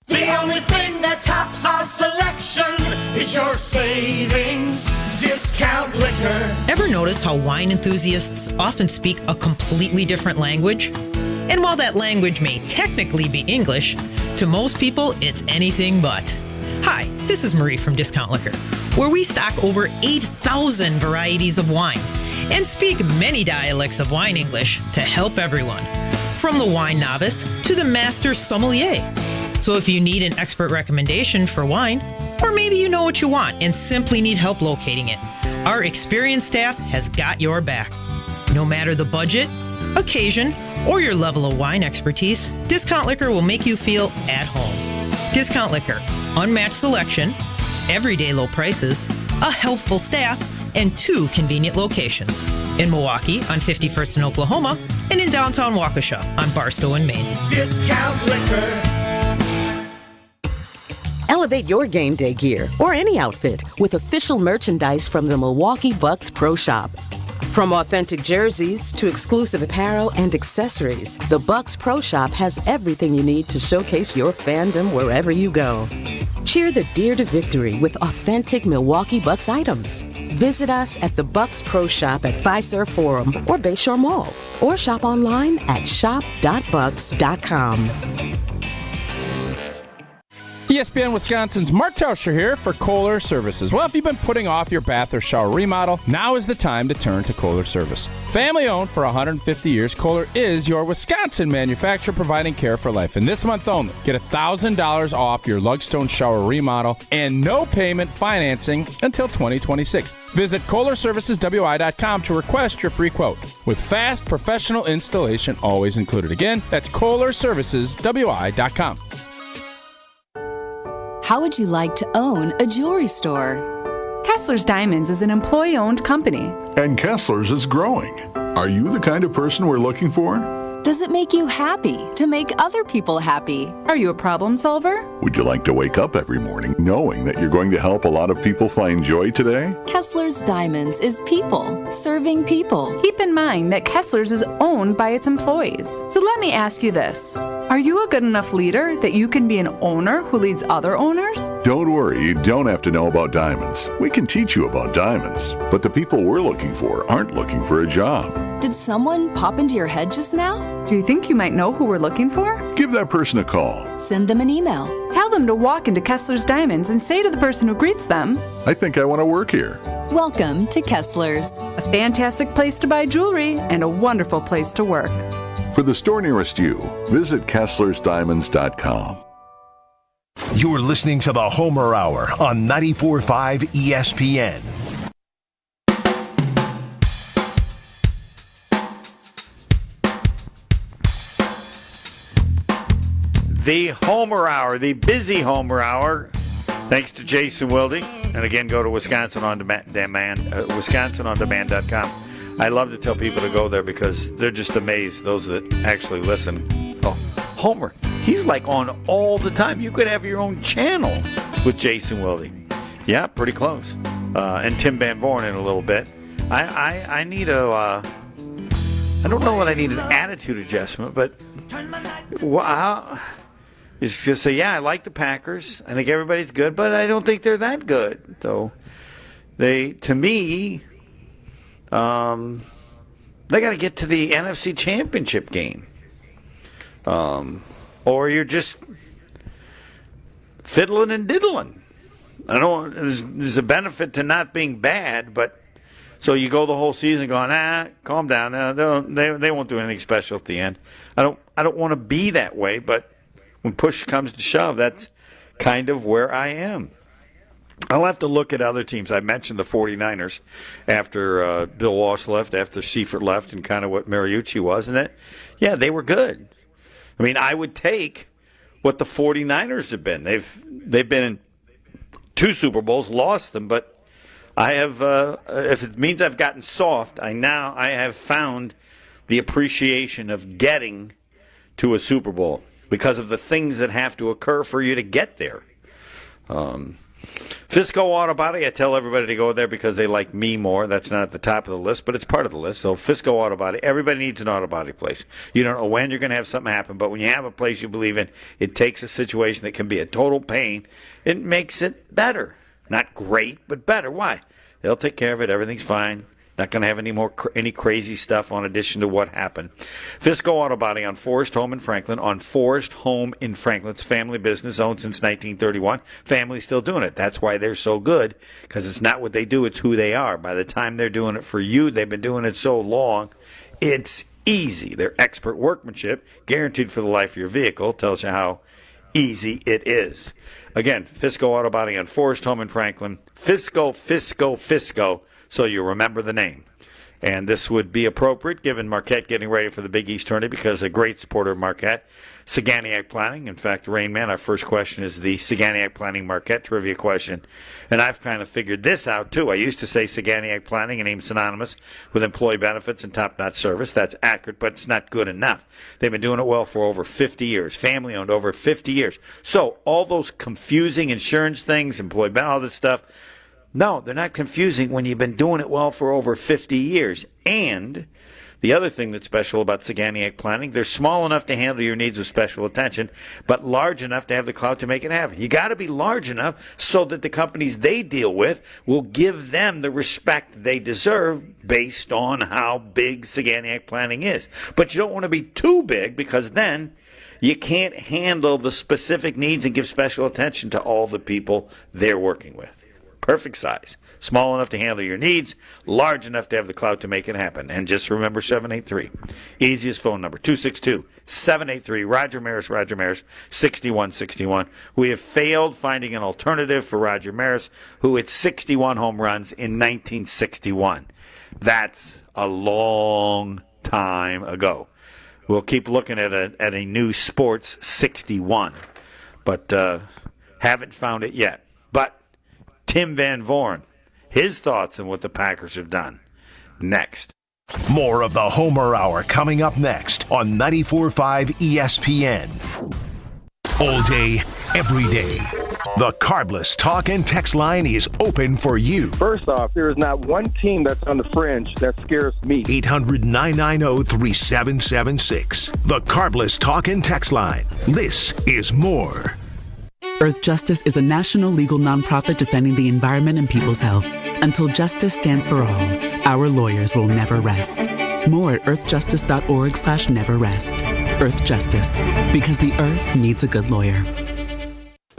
Speaker 15: The only thing that tops our selection is your savings discount liquor.
Speaker 16: Ever notice how wine enthusiasts often speak a completely different language? And while that language may technically be English, to most people, it's anything but. Hi, this is Marie from Discount Liquor, where we stock over 8,000 varieties of wine and speak many dialects of wine English to help everyone, from the wine novice to the master sommelier. So if you need an expert recommendation for wine, or maybe you know what you want and simply need help locating it, our experienced staff has got your back. No matter the budget, occasion, or your level of wine expertise, Discount Liquor will make you feel at home. Discount Liquor, unmatched selection, everyday low prices, a helpful staff, and 2 convenient locations. In Milwaukee on 51st and Oklahoma, and in downtown Waukesha on Barstow and Maine.
Speaker 15: Discount Liquor.
Speaker 17: Elevate your game day gear or any outfit with official merchandise from the Milwaukee Bucks Pro Shop. From authentic jerseys to exclusive apparel and accessories, the Bucks Pro Shop has everything you need to showcase your fandom wherever you go. Cheer the deer to victory with authentic Milwaukee Bucks items. Visit us at the Bucks Pro Shop at Fiserv Forum or Bayshore Mall, or shop online at shop.bucks.com.
Speaker 18: ESPN Wisconsin's Mark Tauscher here for Kohler Services. Well, if you've been putting off your bath or shower remodel, now is the time to turn to Kohler Service. Family owned for 150 years, Kohler is your Wisconsin manufacturer providing care for life. And this month only, get $1,000 off your Lugstone shower remodel and no payment financing until 2026. Visit KohlerServicesWI.com to request your free quote with fast professional installation always included. Again, that's KohlerServicesWI.com.
Speaker 19: How would you like to own a jewelry store?
Speaker 20: Kessler's Diamonds is an employee-owned company.
Speaker 21: And Kessler's is growing. Are you the kind of person we're looking for?
Speaker 19: Does it make you happy to make other people happy?
Speaker 20: Are you a problem solver?
Speaker 21: Would you like to wake up every morning knowing that you're going to help a lot of people find joy today?
Speaker 19: Kessler's Diamonds is people serving people.
Speaker 20: Keep in mind that Kessler's is owned by its employees. So let me ask you this. Are you a good enough leader that you can be an owner who leads other owners?
Speaker 21: Don't worry, you don't have to know about diamonds. We can teach you about diamonds. But the people we're looking for aren't looking for a job.
Speaker 19: Did someone pop into your head just now?
Speaker 20: Do you think you might know who we're looking for?
Speaker 21: Give that person a call.
Speaker 19: Send them an email.
Speaker 20: Tell them to walk into Kessler's Diamonds and say to the person who greets them,
Speaker 21: I think I want to work here.
Speaker 19: Welcome to Kessler's.
Speaker 20: A fantastic place to buy jewelry and a wonderful place to work.
Speaker 21: For the store nearest you, visit KesslersDiamonds.com.
Speaker 1: You're listening to the Homer Hour on 94.5 ESPN.
Speaker 2: the Homer Hour, the busy Homer Hour. Thanks to Jason Wilde. And again, go to WisconsinOnDemand.com. I love to tell people to go there because they're just amazed, those that actually listen. Oh, Homer, he's like on all the time. You could have your own channel with Jason Wilde. Yeah, pretty close. And Tim Van Vooren in a little bit. I need I don't know that I need an attitude adjustment, but it's just say, yeah, I like the Packers. I think everybody's good, but I don't think they're that good. So to me, they got to get to the NFC Championship game. Or you're just fiddling and diddling. I don't. There's a benefit to not being bad, but so you go the whole season going, calm down. They won't do anything special at the end. I don't want to be that way, but when push comes to shove, that's kind of where I am. I'll have to look at other teams. I mentioned the 49ers after Bill Walsh left, after Seifert left, and kind of what Mariucci was, and they were good. I mean, I would take what the 49ers have been. They've been in 2 Super Bowls, lost them, but I have. If it means I've gotten soft, I have found the appreciation of getting to a Super Bowl because of the things that have to occur for you to get there. Fisco Auto Body, I tell everybody to go there because they like me more. That's not at the top of the list, but it's part of the list. So Fisco Auto Body, everybody needs an auto body place. You don't know when you're going to have something happen, but when you have a place you believe in, it takes a situation that can be a total pain. It makes it better. Not great, but better. Why? They'll take care of it. Everything's fine. Not going to have any crazy stuff on addition to what happened. Fisco Auto Body on Forest Home in Franklin. On Forest Home in Franklin. It's family business owned since 1931. Family's still doing it. That's why they're so good, because it's not what they do, it's who they are. By the time they're doing it for you, they've been doing it so long, it's easy. Their expert workmanship, guaranteed for the life of your vehicle, tells you how easy it is. Again, Fisco Auto Body on Forest Home in Franklin. Fisco. So you remember the name. And this would be appropriate given Marquette getting ready for the Big East tourney because a great supporter of Marquette. Saganiac Planning. In fact, Rainman, our first question is the Saganiac Planning Marquette trivia question. And I've kind of figured this out, too. I used to say Saganiac Planning, a name synonymous with employee benefits and top-notch service. That's accurate, but it's not good enough. They've been doing it well for over 50 years. Family-owned over 50 years. So all those confusing insurance things, employee benefits, all this stuff, no, they're not confusing when you've been doing it well for over 50 years. And the other thing that's special about Saganiac Planning, they're small enough to handle your needs with special attention, but large enough to have the clout to make it happen. You got to be large enough so that the companies they deal with will give them the respect they deserve based on how big Saganiac Planning is. But you don't want to be too big because then you can't handle the specific needs and give special attention to all the people they're working with. Perfect size. Small enough to handle your needs, large enough to have the clout to make it happen. And just remember 783. Easiest phone number, 262-783. Roger Maris, 6161. We have failed finding an alternative for Roger Maris, who hit 61 home runs in 1961. That's a long time ago. We'll keep looking at a new sports 61, but haven't found it yet. But Tim Van Vooren, his thoughts on what the Packers have done. Next.
Speaker 1: More of the Homer Hour coming up next on 94.5 ESPN. All day, every day. The Carbless talk and text line is open for you.
Speaker 6: First off, there is not one team that's on the fringe that scares me.
Speaker 1: 800-990-3776. The Carbless talk and text line. This is more.
Speaker 4: Earth Justice is a national legal nonprofit defending the environment and people's health. Until justice stands for all, our lawyers will never rest. More at earthjustice.org/neverrest. Earth Justice, because the earth needs a good lawyer.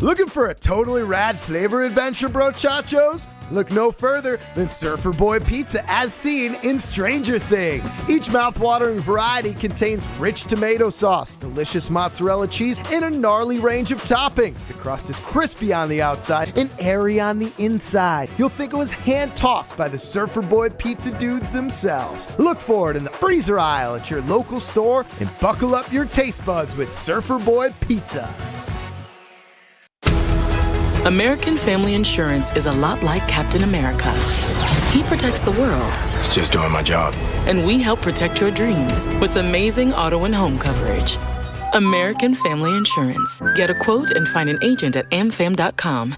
Speaker 3: Looking for a totally rad flavor adventure, brochachos? Look no further than Surfer Boy Pizza as seen in Stranger Things. Each mouth-watering variety contains rich tomato sauce, delicious mozzarella cheese, and a gnarly range of toppings. The crust is crispy on the outside and airy on the inside. You'll think it was hand-tossed by the Surfer Boy Pizza dudes themselves. Look for it in the freezer aisle at your local store and buckle up your taste buds with Surfer Boy Pizza.
Speaker 22: American Family Insurance is a lot like Captain America. He protects the world.
Speaker 23: It's just doing my job.
Speaker 22: And we help protect your dreams with amazing auto and home coverage. American Family Insurance. Get a quote and find an agent at amfam.com.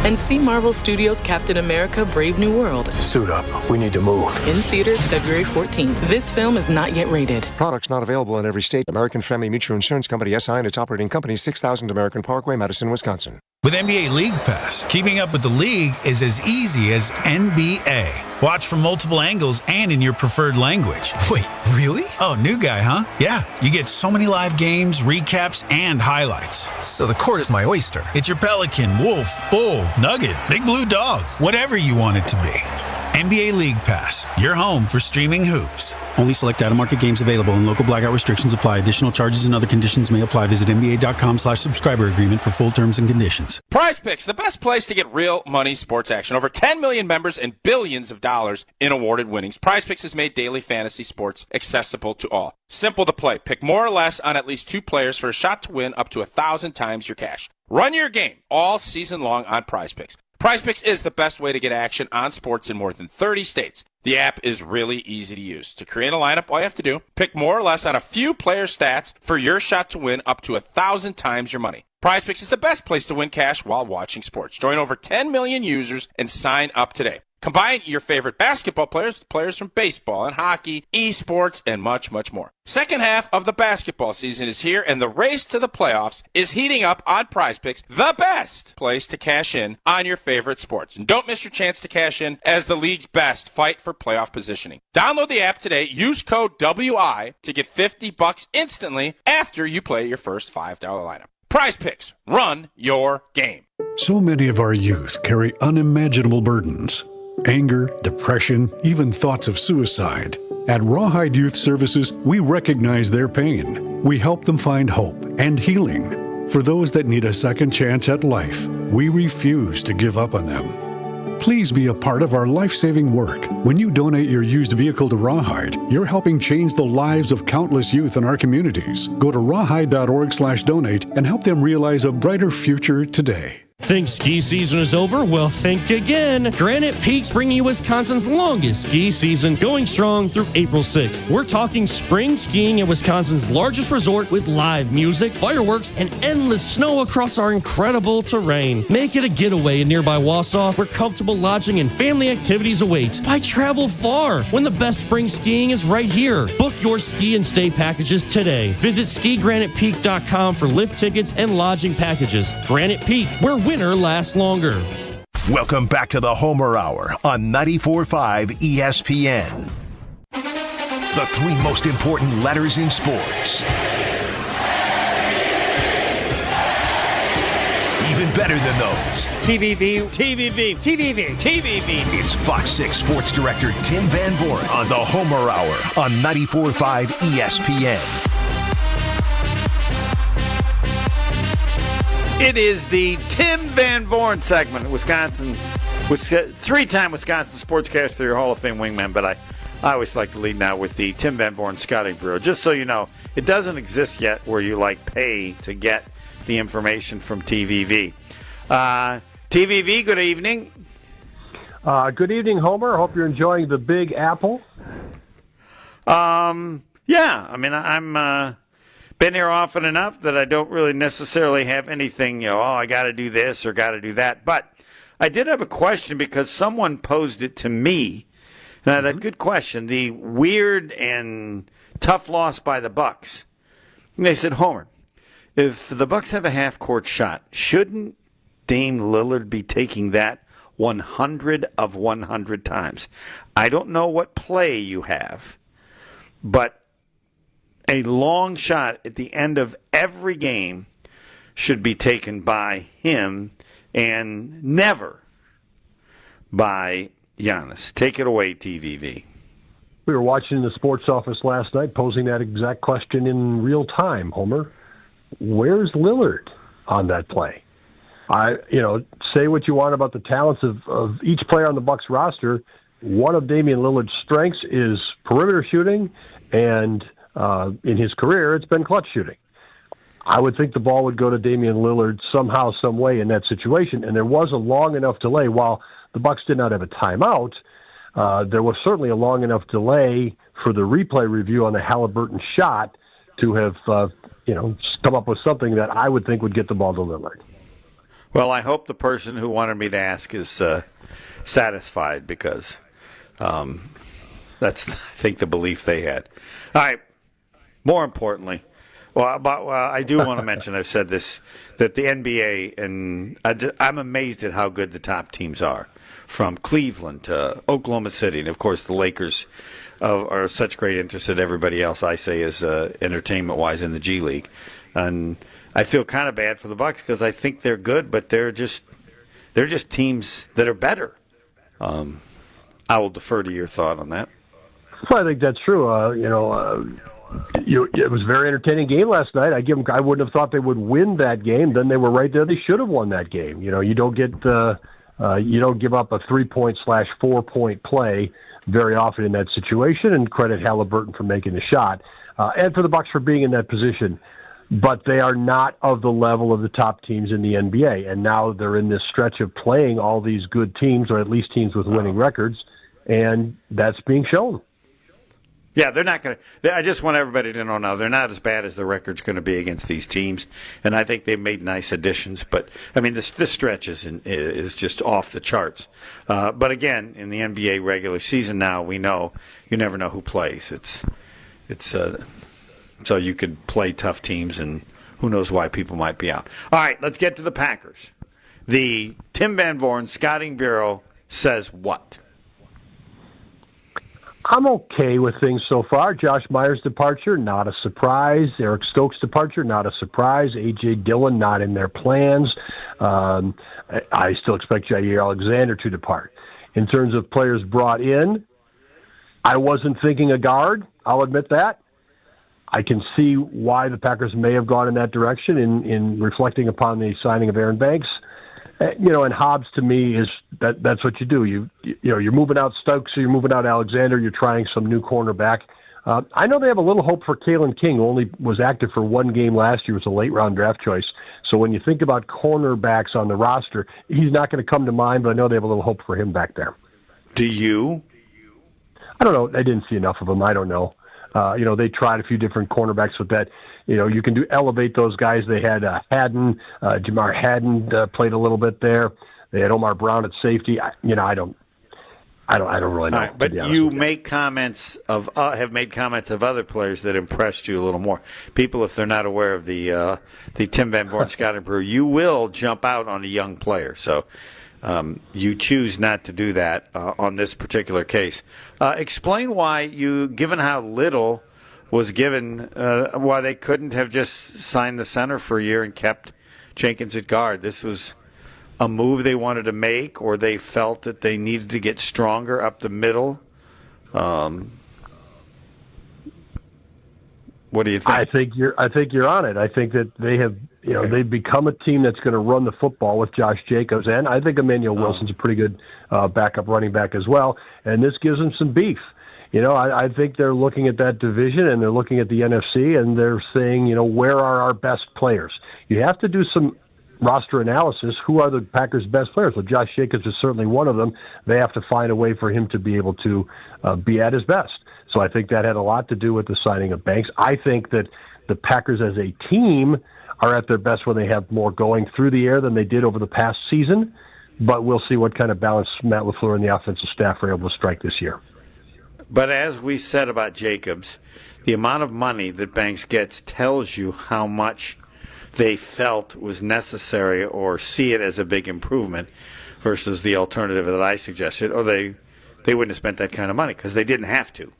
Speaker 22: And see Marvel Studios' Captain America: Brave New World.
Speaker 23: Suit up. We need to move.
Speaker 22: In theaters February 14th. This film is not yet rated.
Speaker 23: Products not available in every state. American Family Mutual Insurance Company, SI, and its operating company, 6000 American Parkway, Madison, Wisconsin.
Speaker 24: With NBA League Pass, keeping up with the league is as easy as NBA. Watch from multiple angles and in your preferred language.
Speaker 25: Wait, really?
Speaker 24: Oh, new guy, huh? Yeah, you get so many live games, recaps, and highlights.
Speaker 25: So the court is my oyster.
Speaker 24: It's your Pelican, Wolf, Bull, Nugget, Big Blue Dog, whatever you want it to be. NBA League Pass, your home for streaming hoops.
Speaker 26: Only select out-of-market games available and local blackout restrictions apply. Additional charges and other conditions may apply. Visit NBA.com/subscriber agreement for full terms and conditions.
Speaker 27: Prize Picks, the best place to get real money sports action. Over 10 million members and billions of dollars in awarded winnings. Prize Picks has made daily fantasy sports accessible to all. Simple to play. Pick more or less on at least 2 players for a shot to win up to 1,000 times your cash. Run your game all season long on Prize Picks. Prize Picks is the best way to get action on sports in more than 30 states. The app is really easy to use. To create a lineup, all you have to do, pick more or less on a few player stats for your shot to win up to 1,000 times your money. Prize Picks is the best place to win cash while watching sports. Join over 10 million users and sign up today. Combine your favorite basketball players with players from baseball and hockey, esports, and much, much more. Second half of the basketball season is here, and the race to the playoffs is heating up on Prize Picks, the best place to cash in on your favorite sports. And don't miss your chance to cash in as the league's best fight for playoff positioning. Download the app today. Use code WI to get $50 instantly after you play your first $5 lineup. Prize Picks. Run your game.
Speaker 28: So many of our youth carry unimaginable burdens. Anger, depression, even thoughts of suicide. At Rawhide Youth Services, we recognize their pain. We help them find hope and healing. For those that need a second chance at life, we refuse to give up on them. Please be a part of our life-saving work. When you donate your used vehicle to Rawhide, you're helping change the lives of countless youth in our communities. Go to rawhide.org/donate and help them realize a brighter future today.
Speaker 29: Think ski season is over? Well, think again. Granite Peak's bringing you Wisconsin's longest ski season, going strong through April 6th. We're talking spring skiing at Wisconsin's largest resort with live music, fireworks, and endless snow across our incredible terrain. Make it a getaway in nearby Wausau, where comfortable lodging and family activities await. Why travel far when the best spring skiing is right here? Book your ski and stay packages today. Visit skigranitepeak.com for lift tickets and lodging packages. Granite Peak, where winter lasts longer.
Speaker 1: Welcome back to the Homer Hour on 94.5 ESPN. The 3 most important letters in sports. Even better than those.
Speaker 2: TVV.
Speaker 1: It's Fox 6 Sports Director Tim Van Vooren on the Homer Hour on 94.5 ESPN.
Speaker 2: It is the Tim Van Vooren segment, three-time Wisconsin sportscaster, your Hall of Fame wingman, but I always like to lead now with the Tim Van Vooren Scouting Bureau. Just so you know, it doesn't exist yet where you pay to get the information from TVV. TVV, good evening.
Speaker 30: Good evening, Homer. I hope you're enjoying the Big Apple.
Speaker 2: Yeah, I mean, I'm been here often enough that I don't really necessarily have anything, I got to do this or got to do that. But I did have a question because someone posed it to me. That good question, the weird and tough loss by the Bucks. And they said, Homer, if the Bucks have a half-court shot, shouldn't Dame Lillard be taking that 100 of 100 times? I don't know what play you have, but a long shot at the end of every game should be taken by him and never by Giannis. Take it away, TVV.
Speaker 30: We were watching the sports office last night, posing that exact question in real time, Homer. Where's Lillard on that play? Say what you want about the talents of each player on the Bucks roster. One of Damian Lillard's strengths is perimeter shooting, and in his career, it's been clutch shooting. I would think the ball would go to Damian Lillard somehow, some way in that situation, and there was a long enough delay. While the Bucks did not have a timeout, there was certainly a long enough delay for the replay review on the Halliburton shot to have come up with something that I would think would get the ball to Lillard.
Speaker 2: Well, I hope the person who wanted me to ask is satisfied, because that's, I think, the belief they had. All right. More importantly, I do want to mention, I've said this, that the NBA, and I'm amazed at how good the top teams are, from Cleveland to Oklahoma City, and of course the Lakers are such great interest that everybody else, I say, is entertainment-wise in the G League. And I feel kind of bad for the Bucks because I think they're good, but they're just teams that are better. I will defer to your thought on that.
Speaker 30: Well, I think that's true. It was a very entertaining game last night. I wouldn't have thought they would win that game. Then they were right there. They should have won that game. You don't give up a 3-point/4-point play very often in that situation, and credit Halliburton for making the shot, and for the Bucks for being in that position. But they are not of the level of the top teams in the NBA, and now they're in this stretch of playing all these good teams, or at least teams with winning records, and that's being shown.
Speaker 2: Yeah, they're not going to. I just want everybody to know now they're not as bad as the record's going to be against these teams, and I think they've made nice additions. But I mean, this stretch is just off the charts. But again, in the NBA regular season now, we know you never know who plays. It's so you could play tough teams, and who knows why people might be out. All right, let's get to the Packers. The Tim Van Vooren Scouting Bureau says what?
Speaker 30: I'm okay with things so far. Josh Myers' departure, not a surprise. Eric Stokes' departure, not a surprise. A.J. Dillon, not in their plans. I still expect Jair Alexander to depart. In terms of players brought in, I wasn't thinking a guard. I'll admit that. I can see why the Packers may have gone in that direction in reflecting upon the signing of Aaron Banks. And Hobbs, to me, is that's what you do. You're moving out Stokes, or you're moving out Alexander. You're trying some new cornerback. I know they have a little hope for Kalen King, who only was active for one game last year. Was a late-round draft choice. So when you think about cornerbacks on the roster, he's not going to come to mind, but I know they have a little hope for him back there.
Speaker 2: Do you?
Speaker 30: I don't know. I didn't see enough of him. I don't know. They tried a few different cornerbacks with that. You can elevate those guys. They had Haddon, Jamar Haddon played a little bit there. They had Omar Brown at safety. I don't really know.
Speaker 2: Right, but you make comments have made comments of other players that impressed you a little more. People, if they're not aware of the Tim Van Vooren Scouting Bureau, you will jump out on a young player. So you choose not to do that on this particular case. Explain why given how little was given, why they couldn't have just signed the center for a year and kept Jenkins at guard. This was a move they wanted to make, or they felt that they needed to get stronger up the middle. What do you think?
Speaker 30: I think you're on it. I think that they have, they've become a team that's going to run the football with Josh Jacobs, and I think Emmanuel Wilson's a pretty good backup running back as well. And this gives them some beef. I think they're looking at that division, and they're looking at the NFC, and they're saying, where are our best players? You have to do some roster analysis. Who are the Packers' best players? Well, Josh Jacobs is certainly one of them. They have to find a way for him to be able to be at his best. So I think that had a lot to do with the signing of Banks. I think that the Packers as a team are at their best when they have more going through the air than they did over the past season, but we'll see what kind of balance Matt LaFleur and the offensive staff are able to strike this year.
Speaker 2: But as we said about Jacobs, the amount of money that Banks gets tells you how much they felt was necessary or see it as a big improvement versus the alternative that I suggested, or they wouldn't have spent that kind of money because they didn't have to.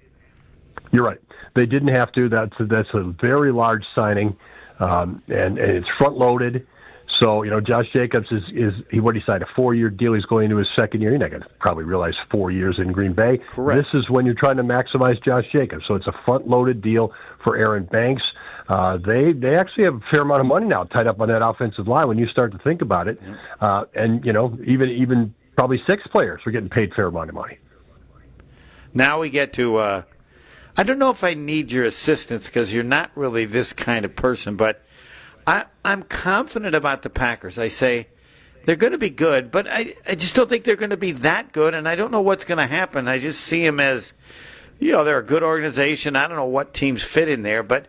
Speaker 30: You're right. They didn't have to. That's a very large signing. and it's front loaded. So, Josh Jacobs is what he signed, a 4-year deal. He's going into his second year. You're not going to probably realize 4 years in Green Bay.
Speaker 2: Correct.
Speaker 30: This is when you're trying to maximize Josh Jacobs. So it's a front-loaded deal for Aaron Banks. They actually have a fair amount of money now tied up on that offensive line when you start to think about it. And, even probably 6 players are getting paid a fair amount of money.
Speaker 2: Now we get to, I don't know if I need your assistance because you're not really this kind of person, but I'm confident about the Packers. I say they're going to be good, but I just don't think they're going to be that good, and I don't know what's going to happen. I just see them as, they're a good organization. I don't know what teams fit in there, but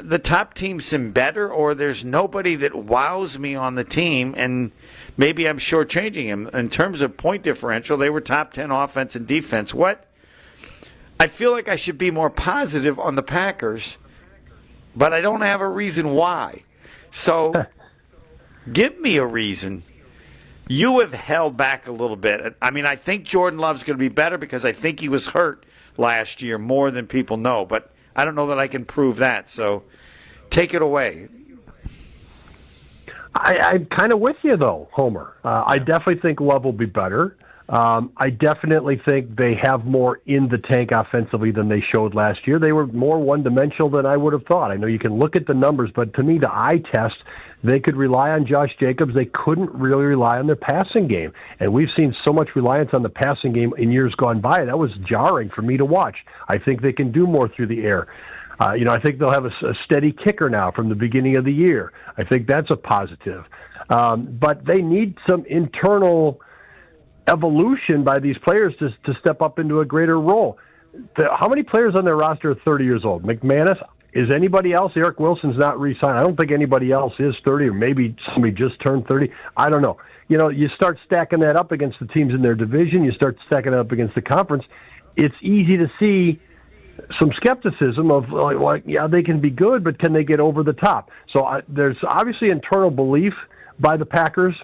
Speaker 2: the top teams seem better, or there's nobody that wows me on the team, and maybe I'm shortchanging him. In terms of point differential, they were top 10 offense and defense. I feel like I should be more positive on the Packers, but I don't have a reason why. So give me a reason. You have held back a little bit. I mean, I think Jordan Love's going to be better because I think he was hurt last year more than people know, but I don't know that I can prove that. So take it away.
Speaker 30: I'm kind of with you, though, Homer. I definitely think Love will be better. I definitely think they have more in the tank offensively than they showed last year. They were more one-dimensional than I would have thought. I know you can look at the numbers, but to me, the eye test, they could rely on Josh Jacobs. They couldn't really rely on their passing game. And we've seen so much reliance on the passing game in years gone by. That was jarring for me to watch. I think they can do more through the air. I think they'll have a steady kicker now from the beginning of the year. I think that's a positive. But they need some internal evolution by these players to step up into a greater role. How many players on their roster are 30 years old? McManus? Is anybody else? Eric Wilson's not re-signed. I don't think anybody else is 30, or maybe somebody just turned 30. I don't know. You start stacking that up against the teams in their division. You start stacking it up against the conference. It's easy to see some skepticism of, yeah, they can be good, but can they get over the top? So there's obviously internal belief by the Packers,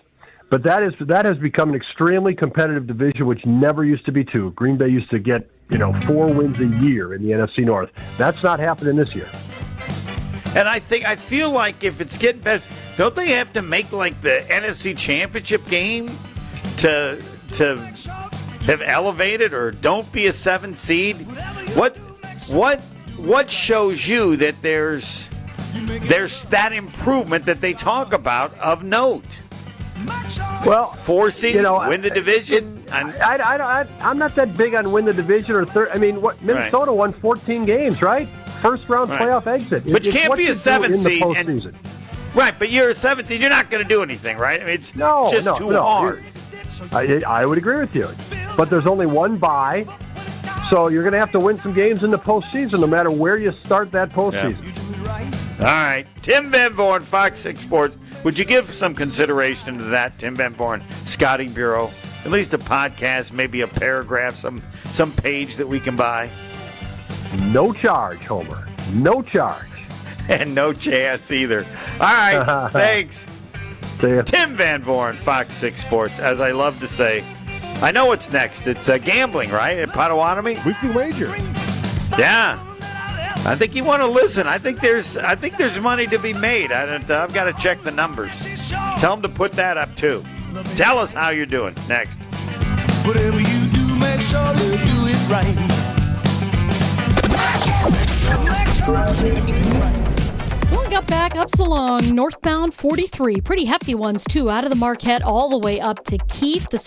Speaker 30: but that has become an extremely competitive division, which never used to be 2. Green Bay used to get 4 wins a year in the NFC North. That's not happening this year.
Speaker 2: And I feel like if it's getting better, don't they have to make like the NFC Championship game to have elevated, or don't be a 7 seed? What shows you that there's that improvement that they talk about of note?
Speaker 30: Well,
Speaker 2: 4 seed, win the division.
Speaker 30: I'm not that big on win the division or third. I mean, Minnesota won 14 games, right? First round playoff exit.
Speaker 2: But you can't be a 7 seed. Right, but you're a 7 seed. You're not going to do anything, right? I mean, it's just too hard.
Speaker 30: I would agree with you. But there's only one bye, so you're going to have to win some games in the postseason, no matter where you start that postseason.
Speaker 2: Yeah. All right. Tim Van Vooren, Fox 6 Sports. Would you give some consideration to that, Tim Van Vooren, Scouting Bureau? At least a podcast, maybe a paragraph, some page that we can buy?
Speaker 30: No charge, Homer. No charge.
Speaker 2: And no chance either. All right. Thanks.
Speaker 30: See ya.
Speaker 2: Tim Van Vooren, Fox 6 Sports. As I love to say, I know what's next. It's gambling, right, at Potawatomi?
Speaker 5: Weekly wager.
Speaker 2: Yeah. I think you want to listen. I think there's money to be made. I've got to check the numbers. Tell them to put that up too. Tell us how you're doing. Next.
Speaker 15: Whatever you do, make sure you do it right.
Speaker 7: We got backups along northbound 43. Pretty hefty ones too, out of the Marquette all the way up to Keefe. The south